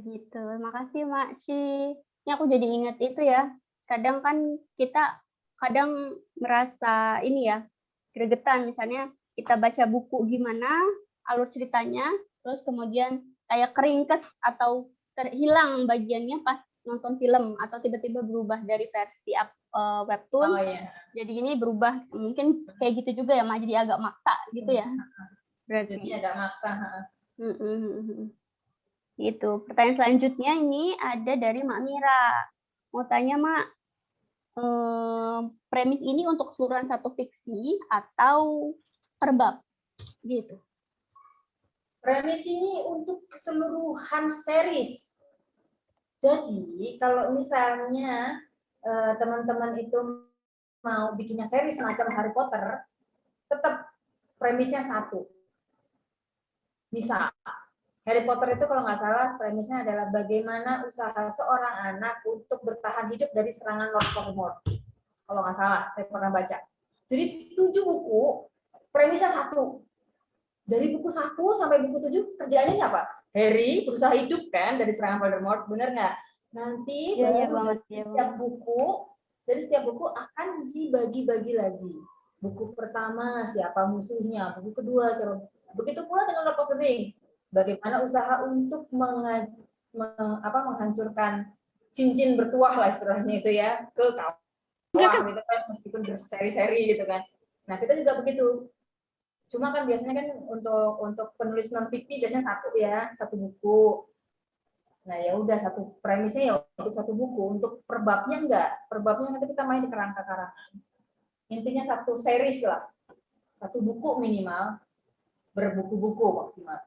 Gitu. Makasih Mak Syi. Ini aku jadi ingat itu ya. Kadang kan kita merasa ini ya, gregetan, misalnya kita baca buku gimana alur ceritanya, terus kemudian kayak keringkes atau terhilang bagiannya pas nonton film, atau tiba-tiba berubah dari versi webtoon. Jadi ini berubah, mungkin kayak gitu juga ya Mak, jadi agak maksa gitu ya. Berarti jadi agak maksa. Gitu. Pertanyaan selanjutnya ini ada dari Mak Mira. Mau tanya Mak, premis ini untuk keseluruhan satu fiksi atau per bab? Gitu. Premis ini untuk keseluruhan series. Jadi kalau misalnya teman-teman itu mau bikinnya series semacam Harry Potter, tetap premisnya satu. Misal Harry Potter itu kalau nggak salah premisnya adalah bagaimana usaha seorang anak untuk bertahan hidup dari serangan Lord Voldemort. Kalau nggak salah, saya pernah baca. Jadi 7 buku, premisnya satu. Dari buku 1 sampai buku 7 kerjaannya apa? Harry berusaha hidup kan dari serangan Voldemort, bener nggak? Nanti dari setiap buku akan dibagi-bagi lagi. Buku pertama siapa musuhnya, buku kedua siapa. Begitu pula dengan Lord of the Rings. Bagaimana usaha untuk menghancurkan cincin bertuah lah istilahnya itu ya ke kawah gitu kan, meskipun berseri-seri gitu kan. Nah, kita juga begitu. Cuma kan biasanya kan untuk penulis non fiksi biasanya satu buku. Nah, ya udah satu premisnya ya untuk satu buku. Untuk perbabnya enggak. Perbabnya nanti kita main di kerangka karangan. Intinya satu series lah. Satu buku minimal, berbuku-buku maksimal.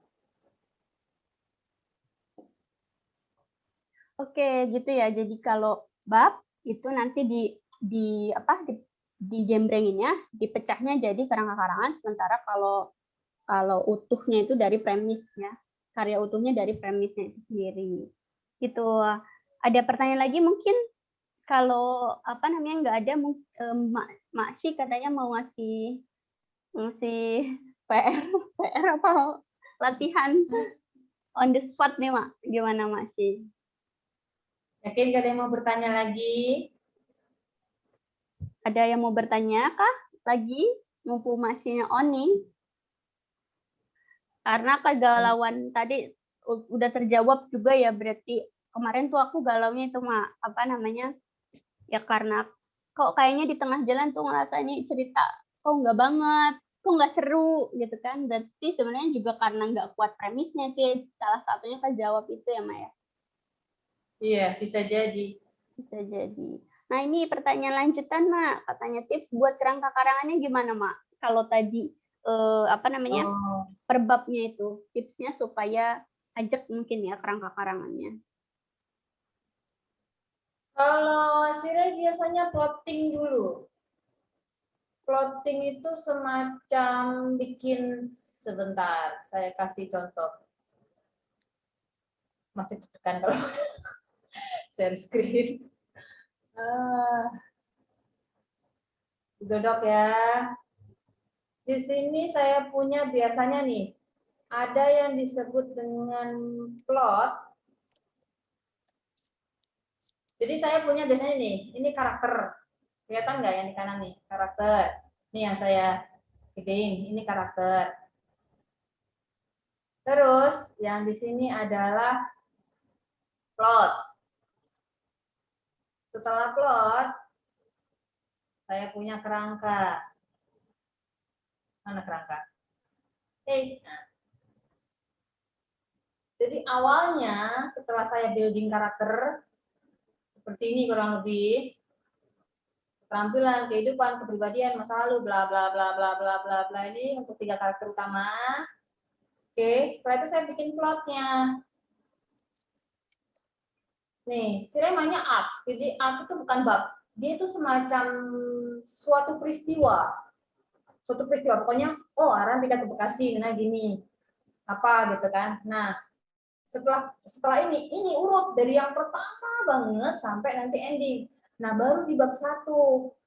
Oke, gitu ya. Jadi kalau bab itu nanti dijembrenginnya, dipecahnya jadi kerangka-karangan, sementara kalau utuhnya itu dari premisnya, karya utuhnya dari premisnya itu sendiri. Gitu. Ada pertanyaan lagi mungkin? Kalau nggak ada, Mak Syi katanya mau ngasih PR apa latihan on the spot nih, Mak. Gimana, Mak Syi? Yakin gak ada yang mau bertanya lagi? Ada yang mau bertanya kah lagi? Mumpung Mak Syi-nya on nih. Karena kegalauan tadi udah terjawab juga ya, berarti kemarin tuh aku galaunya itu, Mak, ya karena kok kayaknya di tengah jalan tuh ngerasa ini cerita kok nggak banget, kok nggak seru gitu kan. Berarti sebenarnya juga karena nggak kuat premisnya sih, salah satunya kejawab itu ya, Mak ya. Iya, bisa jadi. Bisa jadi. Nah, ini pertanyaan lanjutan, Mak. Katanya tips buat kerangka karangannya gimana, Mak? Kalau tadi perbabnya itu, tipsnya supaya ajak mungkin ya kerangka karangannya. Kalau Sire biasanya plotting dulu. Plotting itu semacam bikin, sebentar, saya kasih contoh. Masih tekan kalau share screen. Godok ya. Di sini saya punya biasanya nih, ada yang disebut dengan plot. Jadi saya punya biasanya nih, ini karakter. Kelihatan nggak yang di kanan nih, karakter. Ini yang saya gedein, ini karakter. Terus yang di sini adalah plot. Setelah plot, saya punya kerangka. Mana kerangka? Nah. Jadi awalnya setelah saya building karakter, seperti ini kurang lebih, keterampilan, kehidupan, kepribadian, masa lalu, bla bla bla bla bla bla bla, ini untuk 3 karakter utama. Oke, setelah itu saya bikin plotnya. Nih, namanya arc. Jadi arc itu bukan bab, dia itu semacam suatu peristiwa. Suatu peristiwa, pokoknya, oh Aran pindah ke Bekasi, nah gini, apa gitu kan. Nah, setelah ini urut dari yang pertama banget sampai nanti ending. Nah, baru di bab 1.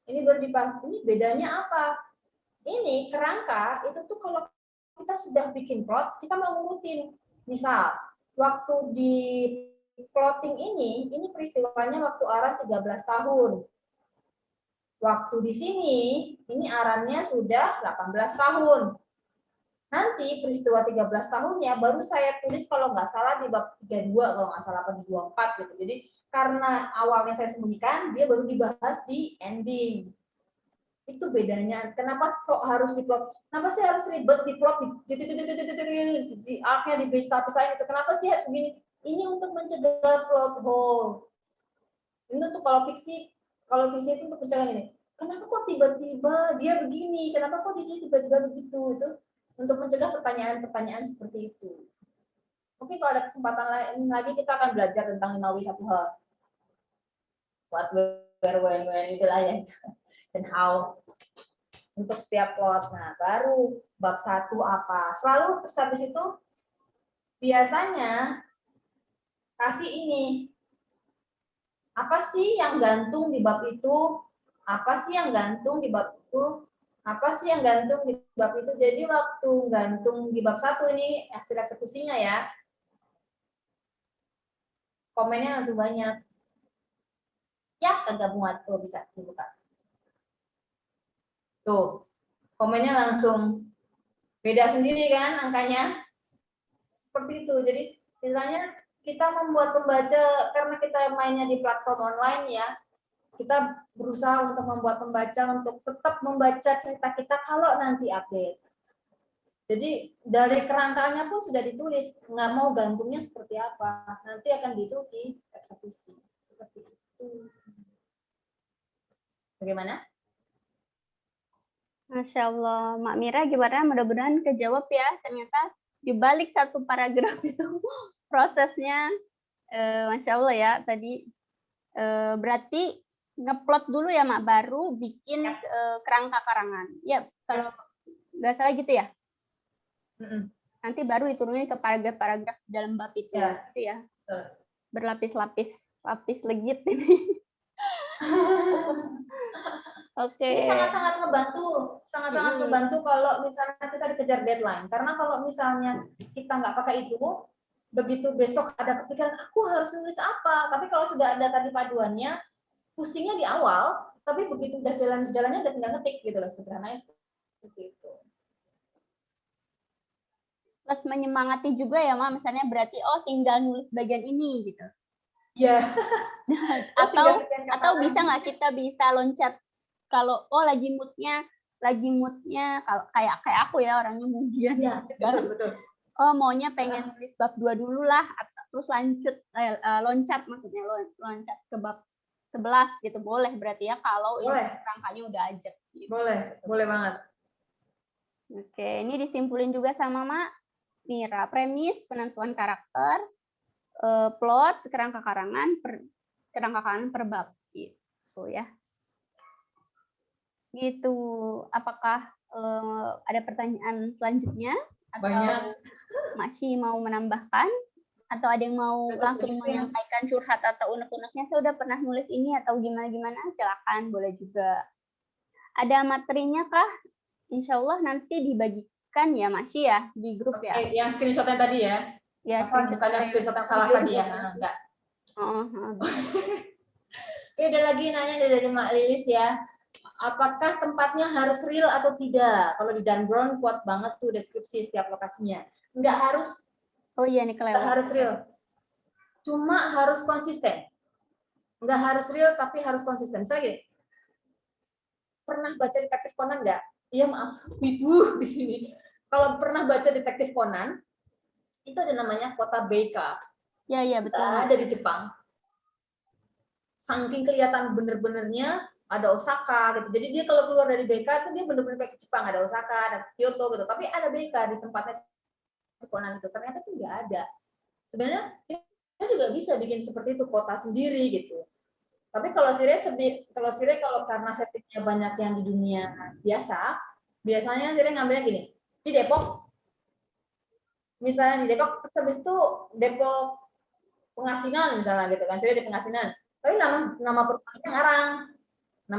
Ini bedanya apa? Ini kerangka itu tuh kalau kita sudah bikin plot, kita mau ngurutin. Misal, waktu di plotting ini peristiwanya waktu Aran 13 tahun. Waktu di sini, ini Arannya sudah 18 tahun. Nanti peristiwa 13 tahunnya baru saya tulis kalau nggak salah di bab 32, kalau nggak salah di 24 gitu. Jadi karena awalnya saya sembunyikan, dia baru dibahas di ending. Itu bedanya. Kenapa harus diplot? Kenapa sih harus ribet diplot di arc-nya dipisah-pisahin itu? Kenapa sih harus begini? Ini untuk mencegah plot hole. Ini untuk kalau fiksi itu untuk mencegah ini. Kenapa kok tiba-tiba dia begini? Kenapa kok dia tiba-tiba begitu? Itu untuk mencegah pertanyaan-pertanyaan seperti itu. Mungkin kalau ada kesempatan lain lagi kita akan belajar tentang 5W 1H. What, where, when, itulah ya. Dan how. Untuk setiap plot. Nah, baru bab 1 apa. Selalu terus habis itu biasanya kasih ini. Apa sih yang gantung di bab itu? Apa sih yang gantung di bab itu? Apa sih yang gantung di bab itu? Jadi waktu gantung di bab 1 ini hasil eksekusinya ya. Komennya langsung banyak. Ya, kagak muat tuh bisa dibuka. Tuh, komennya langsung beda sendiri kan angkanya. Seperti itu. Jadi misalnya kita membuat pembaca karena kita mainnya di platform online ya. kita berusaha untuk membuat pembaca untuk tetap membaca cerita kita kalau nanti update. Jadi dari kerangkanya pun sudah ditulis, nggak mau gantungnya seperti apa, nanti akan di eksekusi seperti itu. Bagaimana? Masya Allah, Mak Mira gimana? Mudah-mudahan kejawab ya. Ternyata di balik satu paragraf itu prosesnya, Masya Allah ya. Tadi berarti ngeplot dulu ya Mak, baru bikin kerangka karangan. Ya, kalau nggak salah gitu ya. Nanti baru diturunin ke paragraf-paragraf dalam bab itu, gitu ya. Berlapis-lapis, lapis legit ini. Oke. Ini sangat-sangat ngebantu kalau misalnya kita dikejar deadline. Karena kalau misalnya kita nggak pakai itu, begitu besok ada kepikiran aku harus nulis apa. Tapi kalau sudah ada tadi paduannya, pusingnya di awal, tapi begitu udah jalannya udah tinggal ngetik gitu loh, sederhananya seperti itu. Plus menyemangati juga ya Mak, misalnya berarti tinggal nulis bagian ini gitu. Iya. atau bisa nggak kita bisa loncat kalau lagi moodnya kalau kayak aku ya orangnya mujian. Ya, betul. Maunya pengen nulis bab 2 dulu lah, terus loncat maksudnya loncat ke bab 11 gitu, boleh berarti ya kalau rangkanya udah ajak gitu. Boleh banget. Oke, ini disimpulin juga sama Mak Mira, premis, penentuan karakter, plot, kerangka karangan per bab gitu ya. Gitu. Apakah ada pertanyaan selanjutnya atau Banyak. masih mau menambahkan atau ada yang mau langsung menyampaikan curhat atau unek-uneknya, saya udah pernah nulis ini atau gimana-gimana, silakan, boleh juga. Ada materinya kah? Insya Allah nanti dibagikan ya Masih ya di grup ya. Yang screenshotnya tadi ya. Ya, bukan yang screenshot yang salah tadi ya. Enggak. Oke, ada lagi nanya dari Mak Lilis ya. Apakah tempatnya harus real atau tidak? Kalau di Dan Brown kuat banget tuh deskripsi setiap lokasinya. Enggak harus. Oh iya nih kelewat. Enggak harus real. Cuma harus konsisten. Enggak harus real tapi harus konsisten. Saya gini. Pernah baca Detektif Conan enggak? Iya maaf, ibu di sini. Kalau pernah baca Detektif Conan, itu ada namanya kota Beika. Ya betul. Ada di Jepang. Saking kelihatan bener-benernya ada Osaka gitu. Jadi dia kalau keluar dari Beika itu dia bener-bener kayak ke Jepang, ada Osaka, ada Kyoto gitu. Tapi ada Beika di tempatnya Conan itu. Ternyata itu nggak ada. Sebenarnya kita juga bisa bikin seperti itu, kota sendiri gitu. Tapi kalau kalau karena settingnya banyak yang di dunia biasanya Sire ngambilnya gini, di Depok, misalnya di Depok, terus habis itu Depok Pengasinan misalnya gitu kan, Sire di Pengasinan, tapi nama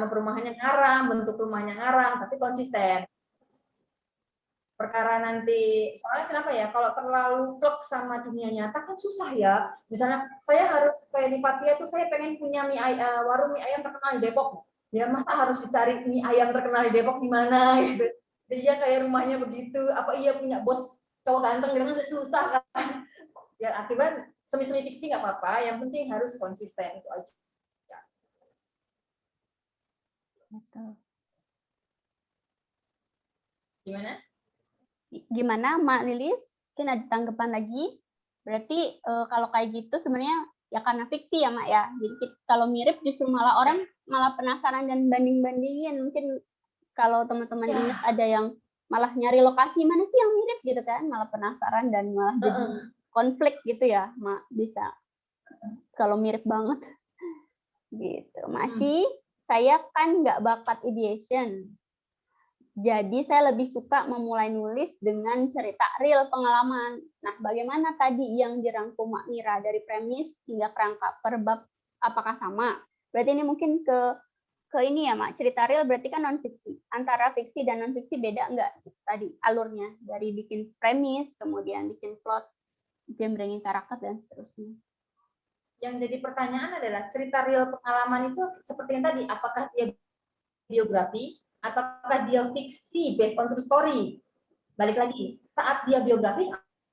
perumahannya ngarang, bentuk rumahnya ngarang, tapi konsisten. Perkara nanti, soalnya kenapa ya, kalau terlalu plek sama dunia nyata kan susah ya. Misalnya saya harus kayak di Patia tuh saya pengen punya warung mie ayam terkenal di Depok. Ya masa harus dicari mie ayam terkenal di Depok di mana gitu. Dia kayak rumahnya begitu, apa iya punya bos cowok ganteng gitu kan susah kan. Ya akibat semi-semi fiksi nggak apa-apa, yang penting harus konsisten itu aja. Gimana Mak Lilis? Mungkin ada tanggapan lagi? Berarti kalau kayak gitu sebenarnya ya karena fiksi ya Mak ya. Jadi kalau mirip justru malah orang malah penasaran dan banding-bandingin. Mungkin kalau teman-teman ingat ada yang malah nyari lokasi mana sih yang mirip gitu kan, malah penasaran dan malah jadi konflik gitu ya Mak, bisa kalau mirip banget gitu. Masih saya kan nggak bakat ideation. Jadi saya lebih suka memulai nulis dengan cerita real pengalaman. Nah, bagaimana tadi yang dirangkum Mak Mira dari premis hingga kerangka per bab, apakah sama? Berarti ini mungkin ke ini ya Mak, cerita real berarti kan non fiksi. Antara fiksi dan non fiksi beda enggak tadi alurnya dari bikin premis, kemudian bikin plot, jembrengin karakter dan seterusnya. Yang jadi pertanyaan adalah cerita real pengalaman itu seperti yang tadi, apakah dia biografi ataukah dia fiksi based on true story? Balik lagi, saat dia biografi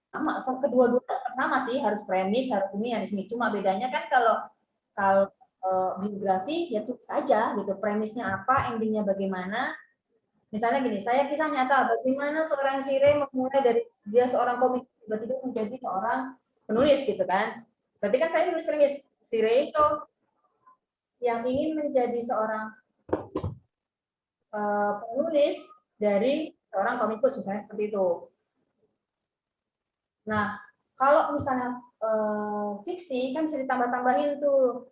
sama, kedua-dua sama sih, harus premis, harus ini. Cuma bedanya kan kalau biografi, ya tulis saja gitu, premisnya apa, endingnya bagaimana. Misalnya gini, saya kisah nyata bagaimana seorang Shirei memulai dari dia seorang komik tiba-tiba menjadi seorang penulis gitu kan. Berarti kan saya nulis premis, Shirei yang ingin menjadi seorang penulis dari seorang komikus, misalnya seperti itu. Nah, kalau misalnya fiksi kan bisa ditambah-tambahin tuh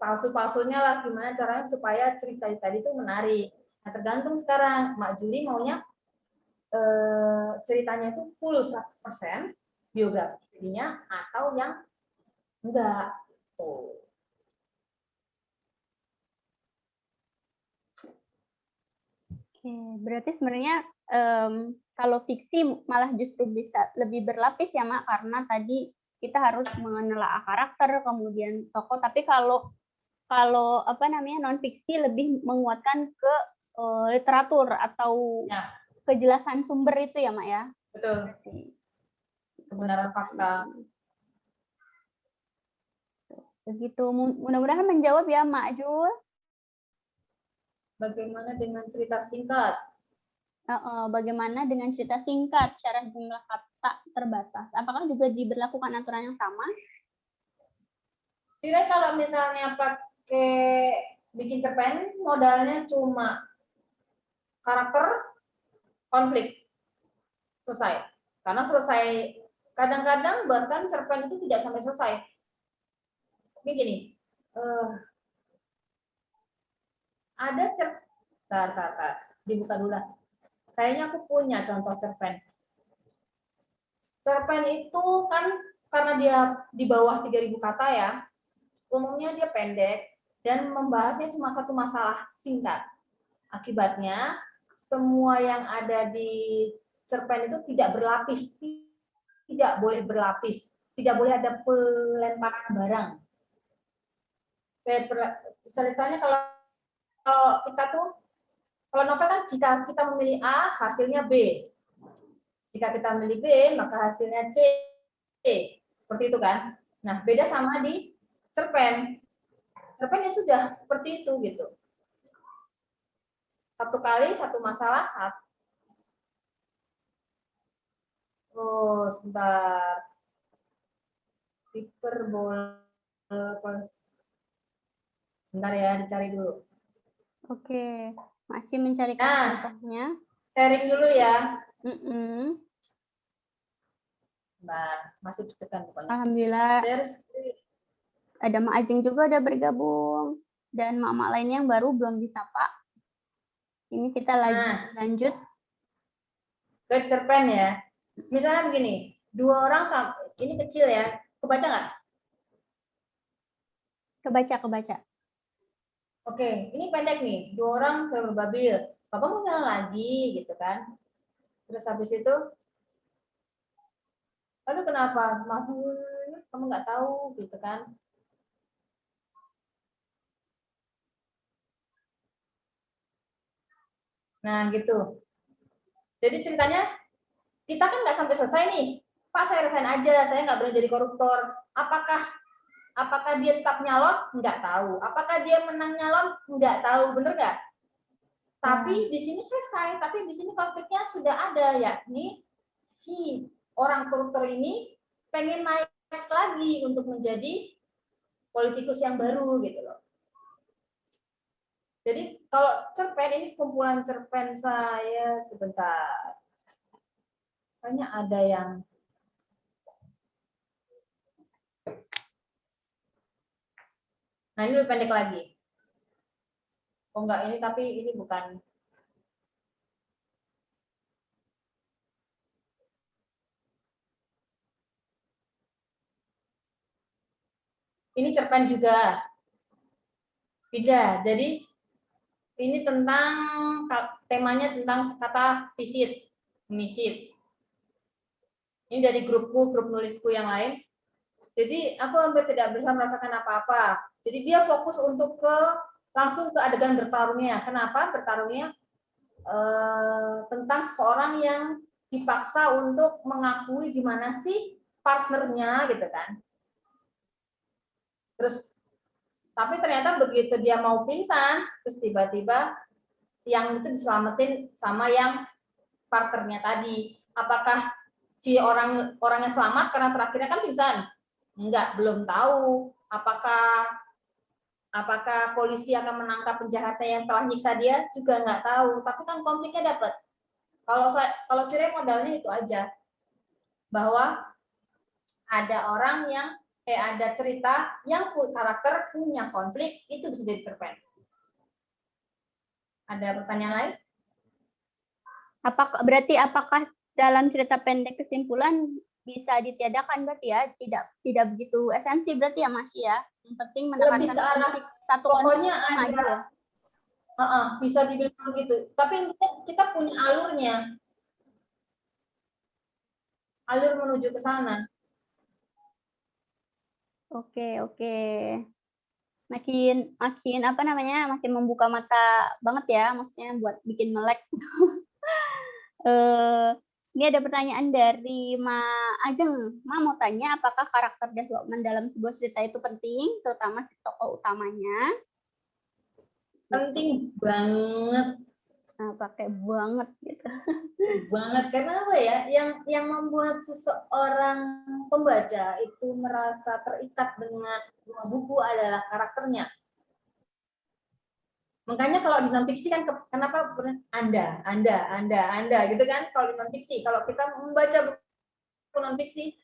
palsu-palsunya lah, gimana caranya supaya cerita tadi itu menarik. Nah, tergantung sekarang Mak Juli maunya ceritanya itu full 100% biografinya atau yang enggak. Tuh. Oke, berarti sebenarnya kalau fiksi malah justru bisa lebih berlapis ya Mak, karena tadi kita harus menelaah karakter, kemudian tokoh. Tapi kalau apa namanya non fiksi lebih menguatkan ke literatur atau Ya. kejelasan sumber itu ya Mak ya. Betul. Kebenaran fakta. Begitu, mudah-mudahan menjawab ya Mak Jul. Bagaimana dengan cerita singkat? Bagaimana dengan cerita singkat, syarat jumlah kata terbatas? Apakah juga diberlakukan aturan yang sama? Sira kalau misalnya pakai bikin cerpen, modalnya cuma karakter, konflik, selesai. Karena selesai, kadang-kadang bahkan cerpen itu tidak sampai selesai. Ini gini, ada cerpen, dibuka dulu lah. Kayaknya aku punya contoh cerpen. Cerpen itu kan karena dia di bawah 3.000 kata ya, umumnya dia pendek dan membahasnya cuma satu masalah singkat. Akibatnya semua yang ada di cerpen itu tidak berlapis, tidak boleh berlapis, tidak boleh ada pelemparan barang. Misalnya kalau kita tuh, kalau novel kan jika kita memilih A, hasilnya B. Jika kita memilih B, maka hasilnya C. Seperti itu kan. Nah, beda sama di cerpen. Cerpen ya sudah seperti itu gitu. Satu kali, satu masalah, satu. Oh, sebentar. Hiperbola. Sebentar ya, dicari dulu. Oke, masih mencari contohnya. Sharing dulu ya. Bentar, masih deg-degan pokoknya. Alhamdulillah. Share screen. Ada Mak Ajeng juga udah bergabung. Dan mak-mak lainnya yang baru belum disapa. Ini kita lanjut. Ke cerpen ya. Misalnya begini, 2 orang, ini kecil ya. Kebaca nggak? Kebaca. Oke, ini pendek nih. 2 orang selalu berbabil. Papa mau jalan lagi, gitu kan. Terus habis itu, aduh kenapa? Kamu nggak tahu, gitu kan. Nah, gitu. Jadi ceritanya, kita kan nggak sampai selesai nih. Pak, saya resign aja, saya nggak boleh jadi koruptor. Apakah dia tetap nyalon? Nggak tahu. Apakah dia menang nyalon? Nggak tahu. Bener nggak? Tapi di sini selesai. Tapi di sini konfliknya sudah ada, yakni si orang koruptor ini pengen naik lagi untuk menjadi politikus yang baru gitu loh. Jadi kalau cerpen ini kumpulan cerpen saya sebentar. Kayaknya ada yang nah ini lebih pendek lagi. Oh enggak, ini tapi ini bukan. Ini cerpen juga. Beda. Jadi ini tentang temanya tentang kata visit, misit. Ini dari grup nulisku yang lain. Jadi aku hampir tidak bisa merasakan apa-apa. Jadi dia fokus untuk langsung ke adegan bertarungnya. Kenapa bertarungnya? Tentang seorang yang dipaksa untuk mengakui gimana sih partnernya gitu kan. Terus Tapi ternyata begitu dia mau pingsan, terus tiba-tiba yang itu diselamatin sama yang partnernya tadi. Apakah si orangnya selamat karena terakhirnya kan pingsan? Enggak, belum tahu. Apakah polisi akan menangkap penjahatnya yang telah nyiksa dia? Juga nggak tahu. Tapi kan konfliknya dapat. Kalau Sire modalnya itu aja, bahwa ada orang yang ada cerita yang karakter punya konflik, itu bisa jadi cerpen. Ada pertanyaan lain? Apakah dalam cerita pendek kesimpulan bisa ditiadakan berarti ya? Tidak begitu esensi berarti ya Mas ya? Yang penting menekankan konflik satu pokoknya konflik gitu ya. Bisa dibilang begitu. Tapi kita punya alurnya. Alur menuju ke sana. Oke. Makin apa namanya? Makin membuka mata banget ya, maksudnya buat bikin melek. Ini ada pertanyaan dari Ma Ajeng. Ma mau tanya, apakah karakter development dalam sebuah cerita itu penting, terutama si tokoh utamanya? Penting banget. Nah, pakai banget gitu. Banget, karena apa ya? Yang membuat seseorang pembaca itu merasa terikat dengan buku adalah karakternya. Makanya kalau di non-fiksi kan kenapa Anda gitu kan? Kalau di non-fiksi, kalau kita membaca buku non-fiksi,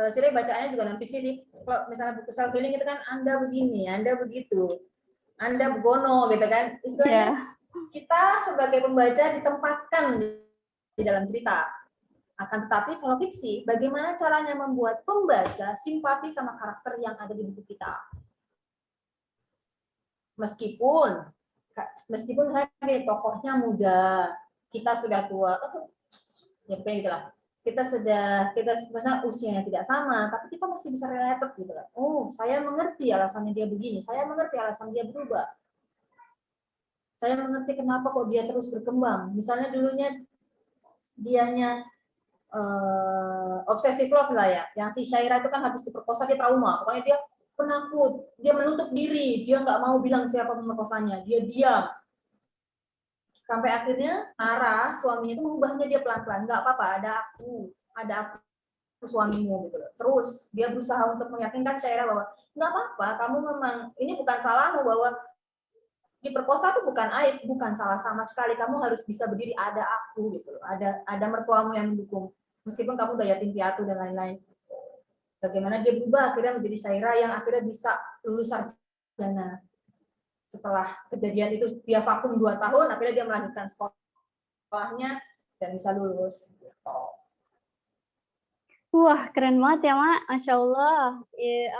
Sire bacaannya juga non-fiksi sih. Kalau misalnya buku self healing itu kan Anda begini, Anda begitu, Anda begono gitu kan? Istilahnya kita sebagai pembaca ditempatkan di dalam cerita. Akan tetapi kalau fiksi, bagaimana caranya membuat pembaca simpati sama karakter yang ada di buku kita? Meskipun tokohnya muda, kita sudah tua, ya kayak gitu lah. Kita misalnya usianya tidak sama, tapi kita masih bisa related gitu lah. Oh, saya mengerti alasannya dia begini, saya mengerti alasan dia berubah. Saya mengerti kenapa kok dia terus berkembang. Misalnya dulunya dianya obsessive love lah ya, yang si Syaira itu kan habis diperkosa, dia trauma, pokoknya dia penakut, dia menutup diri, dia nggak mau bilang siapa pemerkosanya, dia diam. Sampai akhirnya Ara, suaminya itu mengubahnya dia pelan-pelan, nggak apa-apa, ada aku suamimu gitu loh. Terus dia berusaha untuk meyakinkan Syaira bahwa nggak apa-apa, kamu memang ini bukan salahmu, bahwa diperkosa itu bukan aib, bukan salah sama sekali, kamu harus bisa berdiri, ada aku gitu loh, ada mertuamu yang mendukung, meskipun kamu udah yatim piatu dan lain-lain. Bagaimana dia berubah akhirnya menjadi Syaira yang akhirnya bisa lulus sarjana. Setelah kejadian itu dia vakum 2 tahun, akhirnya dia melanjutkan sekolahnya dan bisa lulus. Wah, keren banget ya, Mak. Masya Allah.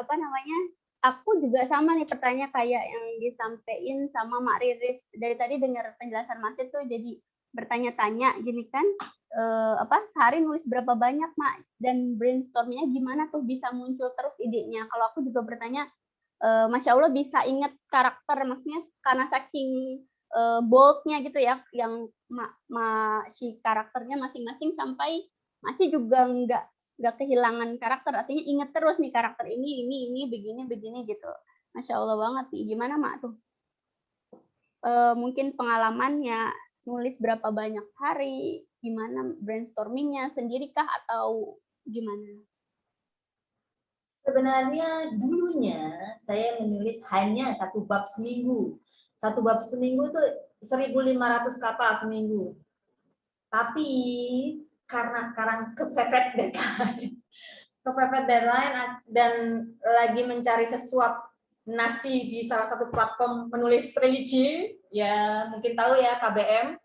Apa namanya? Aku juga sama nih pertanyaan kayak yang disampaikan sama Mak Riris. Dari tadi dengar penjelasan Mas itu jadi bertanya-tanya gini kan, sehari nulis berapa banyak, Mak? Dan brainstormnya gimana tuh bisa muncul terus idenya? Kalau aku juga bertanya, Masya Allah bisa ingat karakter, maksudnya karena saking bold-nya gitu ya, yang si karakternya masing-masing sampai masih juga nggak kehilangan karakter, artinya ingat terus nih karakter ini begini gitu. Masya Allah banget nih. Gimana Mak tuh? Mungkin pengalamannya nulis berapa banyak hari, gimana brainstormingnya sendiri kah atau gimana? Sebenarnya dulunya saya menulis hanya 1 bab seminggu. 1 bab seminggu itu 1.500 kata seminggu. Tapi karena sekarang kepepet deadline dan lagi mencari sesuap nasi di salah satu platform penulis religi, ya mungkin tahu ya, KBM.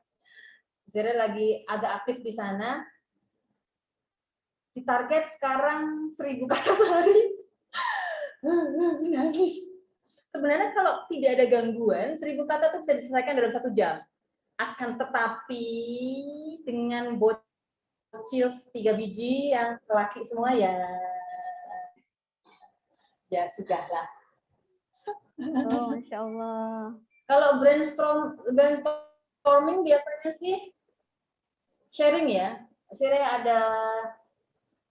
Saya lagi agak aktif di sana. Di target sekarang 1.000 kata sehari. Nangis. Sebenarnya kalau tidak ada gangguan, 1.000 kata itu bisa diselesaikan dalam 1 jam. Akan tetapi dengan bocil 3 biji yang laki semua ya sudahlah. Oh, Masya Allah. Kalau brainstorming biasanya sih sharing ya. Sharing ada.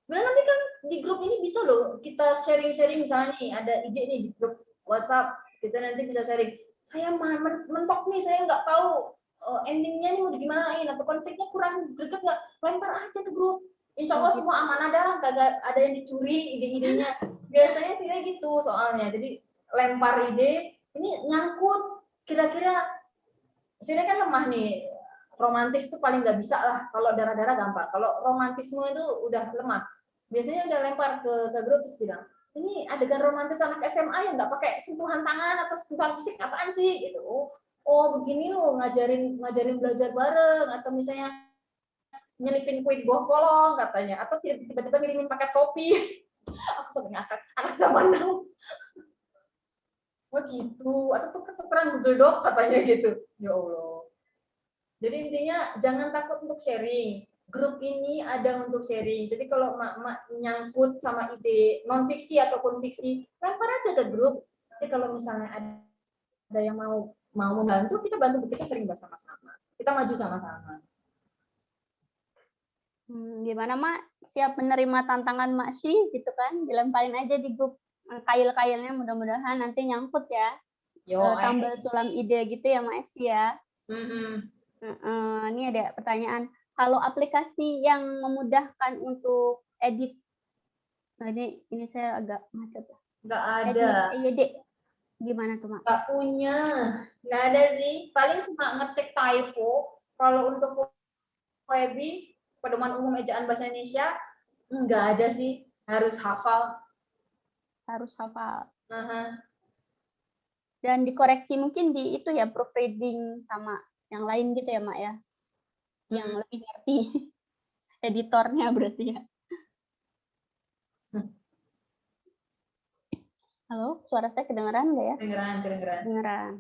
Sebenarnya nanti kan di grup ini bisa loh kita sharing-sharing, misalnya nih ada ide nih di grup WhatsApp, Kita nanti bisa sharing. Saya mentok nih, saya nggak tahu endingnya nih mau digimanain atau konfliknya kurang greget nggak, lempar aja ke grup. Insya Allah semua aman, kagak ada yang dicuri ide-idenya. Biasanya sih kayak gitu soalnya. Jadi lempar ide, ini nyangkut. Kira-kira sini kan lemah nih. Romantis itu paling nggak bisa lah. Kalau darah-darah gampang. Kalau romantisme itu udah lemah. Biasanya udah lempar ke grup terus bilang, ini adegan romantis anak SMA yang nggak pakai sentuhan tangan atau sentuhan fisik apaan sih gitu. Oh begini loh, ngajarin belajar bareng, atau misalnya nyelipin kuit buah kolong katanya, atau tiba-tiba ngirimin paket Shopee. Aku sampai ngakak, anak zaman now. Oh gitu, atau tukeran Google Doc katanya gitu. Ya Allah. Jadi intinya jangan takut untuk sharing. Grup ini ada untuk sharing. Jadi kalau mak nyangkut sama ide non fiksi ataupun fiksi, lempar aja ke grup. Tapi kalau misalnya ada yang mau membantu, kita bantu, kita sering bersama-sama. Kita maju sama-sama. Gimana Mak? Siap menerima tantangan Mak sih gitu kan? Dilemparin aja di grup kail-kailnya, mudah-mudahan nanti nyangkut ya. Tambal sulam ide gitu ya Mak Esi ya. Ini ada pertanyaan. Kalau aplikasi yang memudahkan untuk edit, nah ini saya agak macet. Nggak ada. EYD, gimana tuh Mak? Nggak punya, nggak ada sih. Paling cuma ngecek typo. Kalau untuk Webi, pedoman umum ejaan bahasa Indonesia, nggak ada sih. Harus hafal. Harus hafal. Dan dikoreksi mungkin di itu ya, proofreading sama yang lain gitu ya Mak ya, yang lebih ngerti editornya berarti ya. Halo, suara saya kedengeran nggak ya? Kedengeran.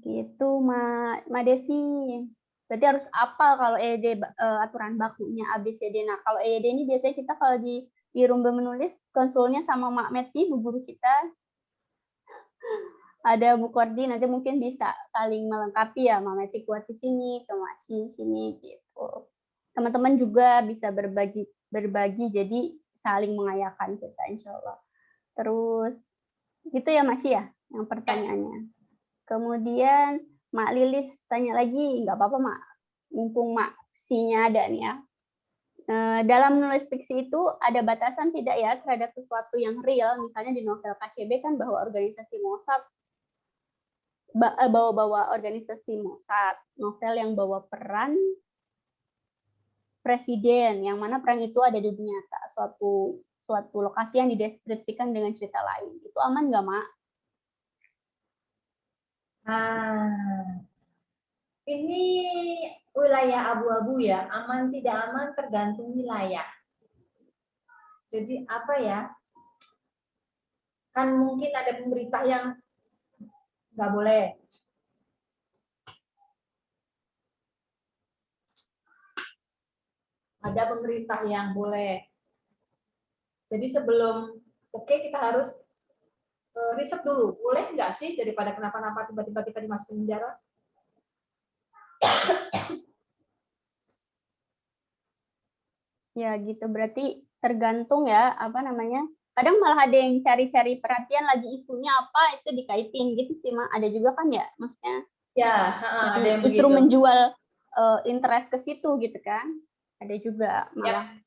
Gitu Mak Devi. Berarti harus apal kalau EYD aturan bakunya ABCD. Nah kalau EYD ini biasanya kita kalau di Rumba menulis konsulnya sama Mak Meti, bu guru kita. Ada Bu Kordi, nanti mungkin bisa saling melengkapi ya, Mama Meti kuat di sini, Kak di sini gitu. Teman-teman juga bisa berbagi jadi saling mengayakan kita insya Allah. Terus gitu ya Mas ya, yang pertanyaannya. Kemudian Mak Lilis tanya lagi, nggak apa-apa Mak, mumpung Mak Si-nya ada nih ya. Dalam menulis fiksi itu ada batasan tidak ya terhadap sesuatu yang real, misalnya di novel KCB kan bahwa organisasi Mossad, bawa organisasi Mossad, novel yang bawa peran presiden, yang mana peran itu ada di dunia nyata, suatu lokasi yang dideskripsikan dengan cerita lain. Itu aman nggak, Mak? Ini wilayah abu-abu ya, aman tidak aman tergantung wilayah. Jadi apa ya? Kan mungkin ada pemerintah yang nggak boleh. Ada pemerintah yang boleh. Jadi sebelum kita harus riset dulu. Boleh nggak sih daripada kenapa-napa tiba-tiba kita dimasukin penjara? Ya gitu, berarti tergantung ya, apa namanya, kadang malah ada yang cari-cari perhatian lagi isunya apa, itu dikaitin gitu sih, Mak. Ada juga kan ya, maksudnya ya ada yang justru begitu. menjual interest ke situ gitu kan. Ada juga malah.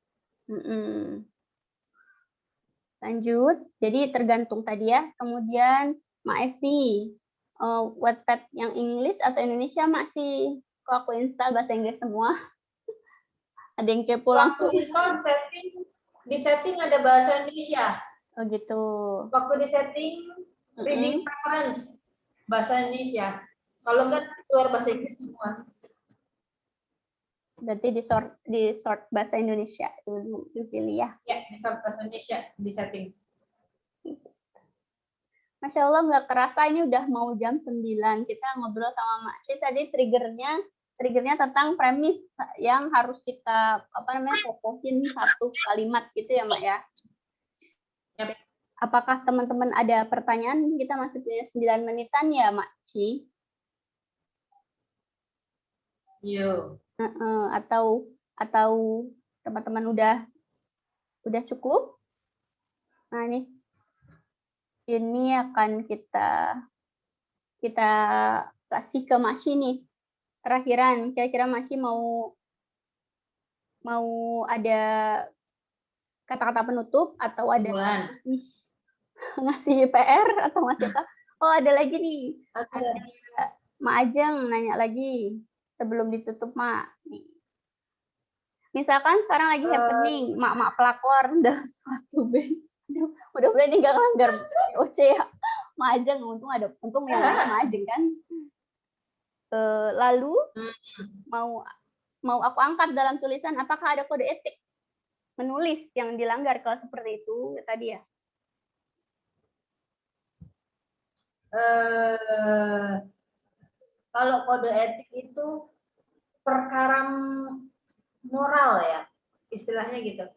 Lanjut, jadi tergantung tadi ya. Kemudian Mak Evi, Wattpad yang English atau Indonesia Mak sih? Kok aku install bahasa Inggris semua? Ada yang kepo langsung. Waktu install di setting ada bahasa Indonesia. Oh gitu. Waktu di setting reading preference bahasa Indonesia. Kalau enggak keluar bahasa Inggris semua. Berarti di sort bahasa Indonesia dulu dipilih ya. Ya, di sort bahasa Indonesia di setting. Masya Allah nggak kerasa ini udah mau jam 9. Kita ngobrol sama Mak Syi tadi triggernya tentang premis yang harus kita kokohin satu kalimat gitu ya Mak ya. Yep. Apakah teman-teman ada pertanyaan? Kita masih punya 9 menitan ya Mak Syi? Yo. Atau teman-teman udah cukup? Nah ini ini akan kita kasih ke Masih nih. Terakhiran, kira-kira Masih mau ada kata-kata penutup atau ada ngasih PR atau masih apa? Oh, ada lagi nih. Ada Mak Ajeng nanya lagi sebelum ditutup, Mak. Nih. Misalkan sekarang lagi happening, mak-mak pelakor dalam suatu band. Mudah-mudahan ini nggak ngelanggar COC ya. Mak Ajeng, untung yang lain Mak Ajeng kan. Lalu mau aku angkat dalam tulisan, apakah ada kode etik menulis yang dilanggar kalau seperti itu tadi ya? Kalau kode etik itu perkara moral ya, istilahnya gitu.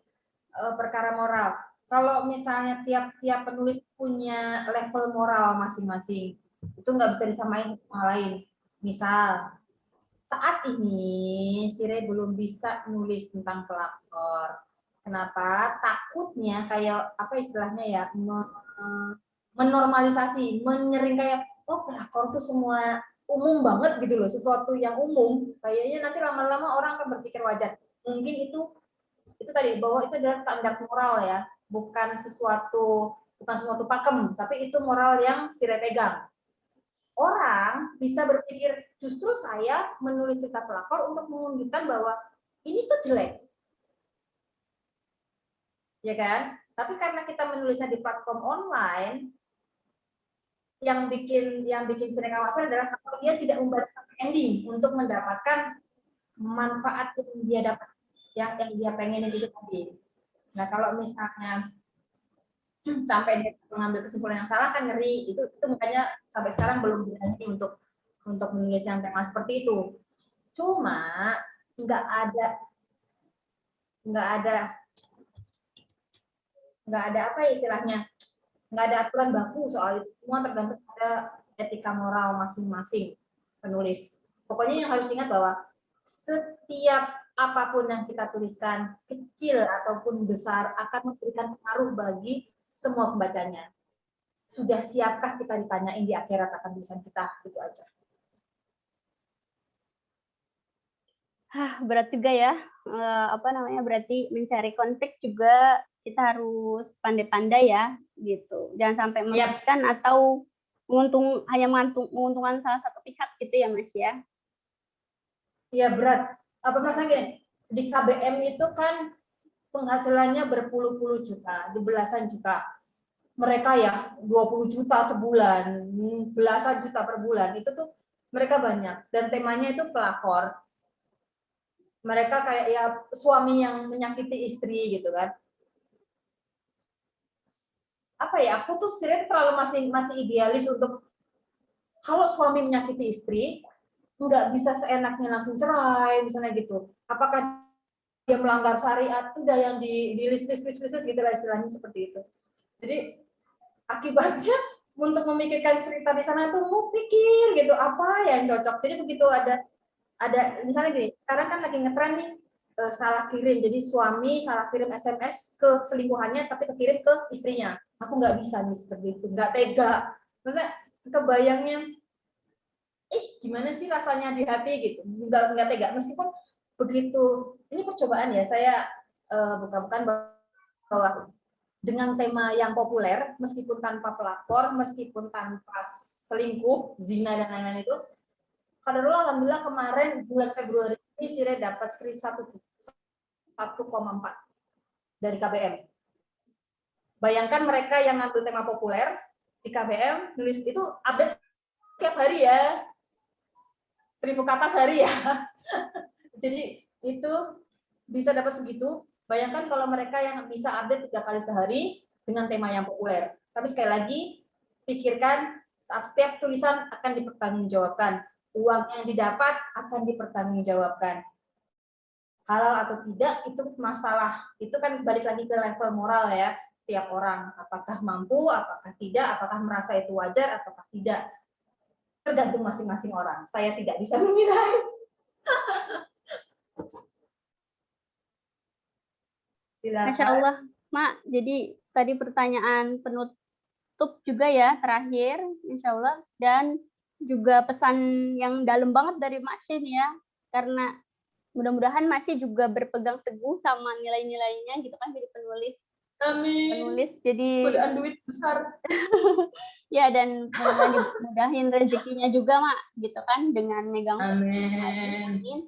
Perkara moral. Kalau misalnya tiap penulis punya level moral masing-masing, itu nggak bisa disamain sama lain. Misal, saat ini Sire belum bisa nulis tentang pelakor. Kenapa? Takutnya kayak apa istilahnya ya, menormalisasi, menyering kayak oh pelakor tuh semua umum banget gitu loh, sesuatu yang umum. Kayaknya nanti lama-lama orang akan berpikir wajar. Mungkin itu tadi bahwa itu adalah standar moral ya, bukan sesuatu pakem, tapi itu moral yang Sire pegang. Orang bisa berpikir justru saya menulis cerita pelakor untuk menunjukkan bahwa ini tuh jelek, ya kan? Tapi karena kita menulisnya di platform online, yang bikin Sire khawatir adalah kalau dia tidak membaca ending untuk mendapatkan manfaat yang dia dapat, yang dia pengen itu tadi. Nah kalau misalnya sampai dia mengambil kesimpulan yang salah kan ngeri, itu makanya sampai sekarang belum berani untuk menulis yang tema seperti itu. Cuma nggak ada apa ya istilahnya, nggak ada aturan baku soal itu, semua tergantung pada etika moral masing-masing penulis. Pokoknya yang harus diingat bahwa setiap apapun yang kita tuliskan, kecil ataupun besar, akan memberikan pengaruh bagi semua pembacanya. Sudah siapkah kita ditanyain di akhirat akan tulisan kita? Itu aja. Berat juga ya. Berarti mencari konflik juga kita harus pandai-pandai ya, gitu. Jangan sampai merugikan atau hanya menguntungkan salah satu pihak gitu ya, Mas ya. Iya berat. Apa maksudnya gini? Di KBM itu kan penghasilannya berpuluh-puluh juta, di belasan juta. Mereka yang 20 juta sebulan, belasan juta per bulan, itu tuh mereka banyak. Dan temanya itu pelakor. Mereka kayak ya suami yang menyakiti istri gitu kan. Apa ya, aku tuh sebenarnya terlalu masih idealis untuk kalau suami menyakiti istri, nggak bisa seenaknya langsung cerai, misalnya gitu. Apakah dia melanggar syariat? Udah yang di list gitu lah istilahnya seperti itu. Jadi akibatnya untuk memikirkan cerita di sana tuh mau pikir gitu apa yang cocok. Jadi begitu ada misalnya gini, sekarang kan lagi ngetren nih salah kirim. Jadi suami salah kirim SMS ke selingkuhannya tapi kekirim ke istrinya. Aku nggak bisa nih seperti itu, nggak tega. Maksudnya kebayangnya gimana sih rasanya di hati gitu, nggak tega. Meskipun begitu, ini percobaan ya, saya bukan bahwa dengan tema yang populer, meskipun tanpa pelakor, meskipun tanpa selingkuh, zina dan lain-lain itu, kadarullah alhamdulillah kemarin bulan Februari ini Sire dapat 1,4 dari KBM. Bayangkan mereka yang ngambil tema populer di KBM, nulis itu update tiap hari ya, 1000 kata sehari ya. Jadi itu bisa dapat segitu. Bayangkan kalau mereka yang bisa update 3 kali sehari dengan tema yang populer. Tapi sekali lagi, pikirkan saat setiap tulisan akan dipertanggungjawabkan. Uang yang didapat akan dipertanggungjawabkan. Halal atau tidak, itu masalah. Itu kan balik lagi ke level moral ya. Tiap orang, apakah mampu, apakah tidak, apakah merasa itu wajar, apakah tidak. Tergantung masing-masing orang. Saya tidak bisa menilai. Masya Allah, Mak. Jadi tadi pertanyaan tutup juga ya terakhir, insya Allah. Dan juga pesan yang dalam banget dari Mak Shin ya, karena mudah-mudahan Mak Shin juga berpegang teguh sama nilai-nilainya gitu kan, jadi penulis Amin. jadi Godaan duit besar. ya, dan mudah-mudahan dimudahin rezekinya juga Mak gitu kan dengan megang Amin. Amin.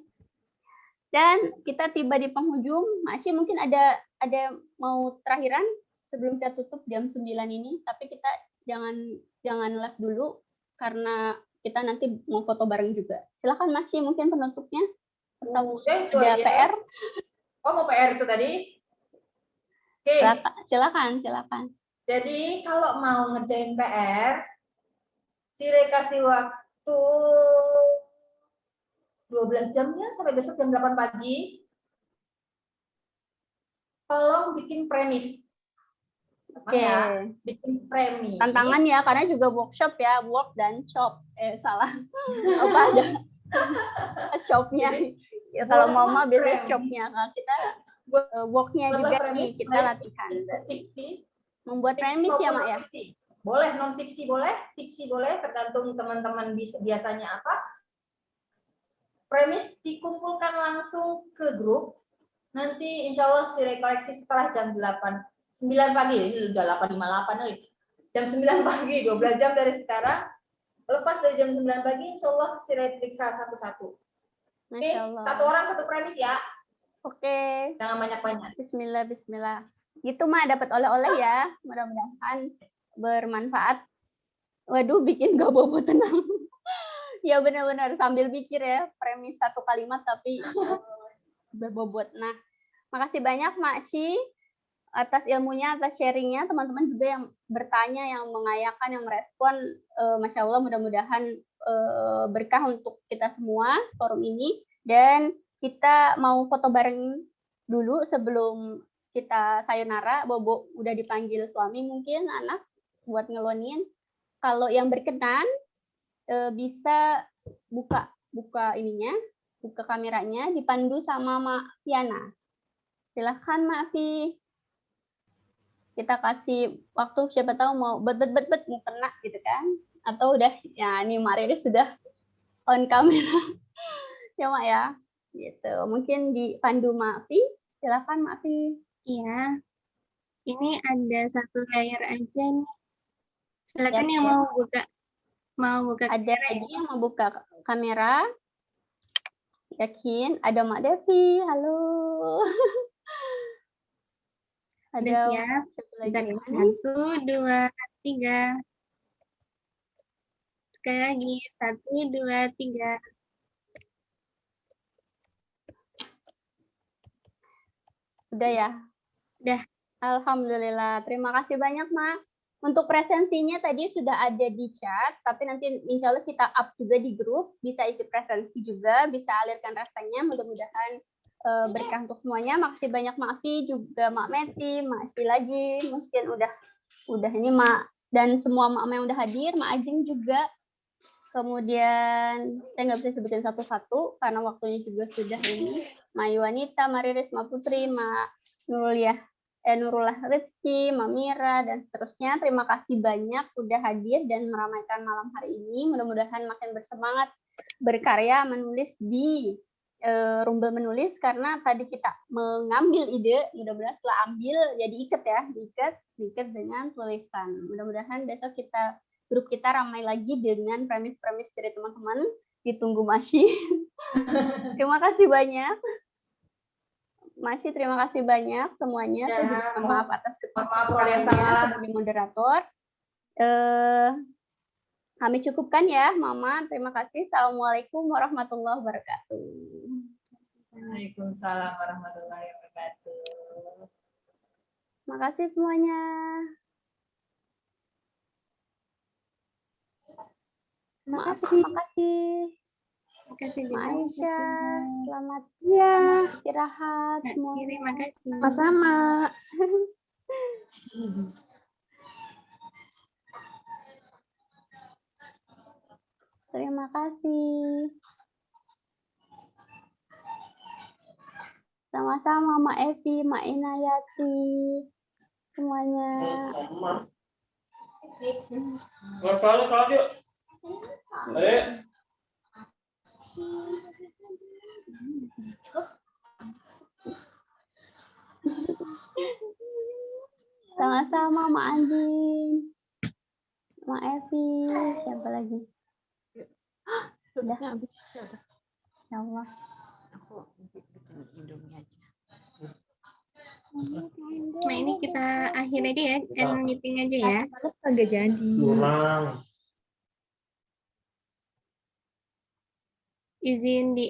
Dan kita tiba di penghujung. Mak Shin mungkin ada mau terakhiran sebelum kita tutup jam 9 ini, tapi kita jangan live dulu karena kita nanti mau foto bareng juga. Silakan Mak Shin mungkin penutupnya atau Itu ada aja. PR. Oh, mau PR itu tadi? Oke. Silakan. Jadi kalau mau ngerjain PR, Sire kasih waktu 12 jamnya sampai besok jam 8 pagi. Tolong bikin premis. Oke. Ya, bikin premis. Tantangan ya, karena juga workshop ya, work dan shop. Salah. Apa ada shopnya? Ya, kalau mama biasanya shopnya, kalau kita worknya juga nih kita latihan. Membuat premis ya Mak ya. Boleh non fiksi boleh, fiksi boleh, tergantung teman-teman biasanya apa. Premis dikumpulkan langsung ke grup. Nanti insya Allah Sire koreksi setelah jam 9 pagi, ini udah 8.58 nih. Jam 9 pagi, 12 jam dari sekarang. Lepas dari jam 9 pagi, insya Allah Sire periksa satu-satu. Oke, satu orang satu premis ya. Oke. Jangan banyak-banyak. Bismillah. Gitu Mak, dapat oleh-oleh ya. Mudah-mudahan bermanfaat. Waduh, bikin gak bobo tenang. Ya benar-benar sambil pikir ya, premis satu kalimat tapi berbobot. Nah, makasih banyak Mak Shi atas ilmunya, atas sharingnya. Teman-teman juga yang bertanya, yang mengayakan, yang merespon. Masya Allah, mudah-mudahan berkah untuk kita semua forum ini. Dan kita mau foto bareng dulu sebelum kita sayonara. Bobo udah dipanggil suami mungkin, anak buat ngelonin. Kalau yang berkenan bisa buka ininya, buka kameranya, dipandu sama Mak Tiana. Silahkan Mak Fi. Kita kasih waktu, siapa tahu mau bet mau kena gitu kan. Atau udah, ya ini Mak Riris sudah on kamera. Ya Mak ya. Gitu. Mungkin dipandu Mak Fi. Silahkan Mak Fi. Iya. Ini ada satu layar aja nih. Silakan yang mau buka. Ada lagi yang mau buka kamera? Yakin? Ada Mak Devi. Halo. Ada siap. Bentar, 1, 2, 3. Sekali lagi. 1, 2, 3. Udah ya? Udah. Alhamdulillah. Terima kasih banyak Mak. Untuk presensinya tadi sudah ada di chat, tapi nanti insya Allah kita up juga di grup, bisa isi presensi juga, bisa alirkan rasanya, mudah-mudahan berkah untuk semuanya. Makasih banyak Mak Afi, juga Mak Meti, Mak Afi lagi, mungkin udah ini Mak, dan semua Mak yang udah hadir, Mak Ajeng juga. Kemudian saya nggak bisa sebutin satu-satu karena waktunya juga sudah ini. Mak Yuanita, Mak Riris, Mak Putri, Mak Nurullah Rizky, Mamira, dan seterusnya. Terima kasih banyak udah hadir dan meramaikan malam hari ini. Mudah-mudahan makin bersemangat berkarya menulis di Rumbel Menulis, karena tadi kita mengambil ide, mudah-mudahan setelah ambil jadi diikat dengan tulisan. Mudah-mudahan besok grup kita ramai lagi dengan premis-premis dari teman-teman. Ditunggu Masih. Terima kasih banyak. Masih terima kasih banyak semuanya. Ya, saya juga maaf atas kekurangannya sebagai moderator. Kami cukupkan ya, Mama. Terima kasih. Assalamualaikum warahmatullahi wabarakatuh. Waalaikumsalam warahmatullahi wabarakatuh. Terima kasih semuanya. Makasih. Makasih Aisyah. Selamat istirahat semua. Terima kasih. Sama-sama. Terima kasih. Sama-sama Mak Evi, Mak Inayati, semuanya. Masalah kalau yuk. Ayo. Sama-sama Mak Andin, Mak Evi, siapa lagi? Sudah habis. Insya Allah. Aku bikin Indomie aja. Nah, ini kita akhir aja ya, end meeting aja ya. Agak jadi. Kurang. Izin di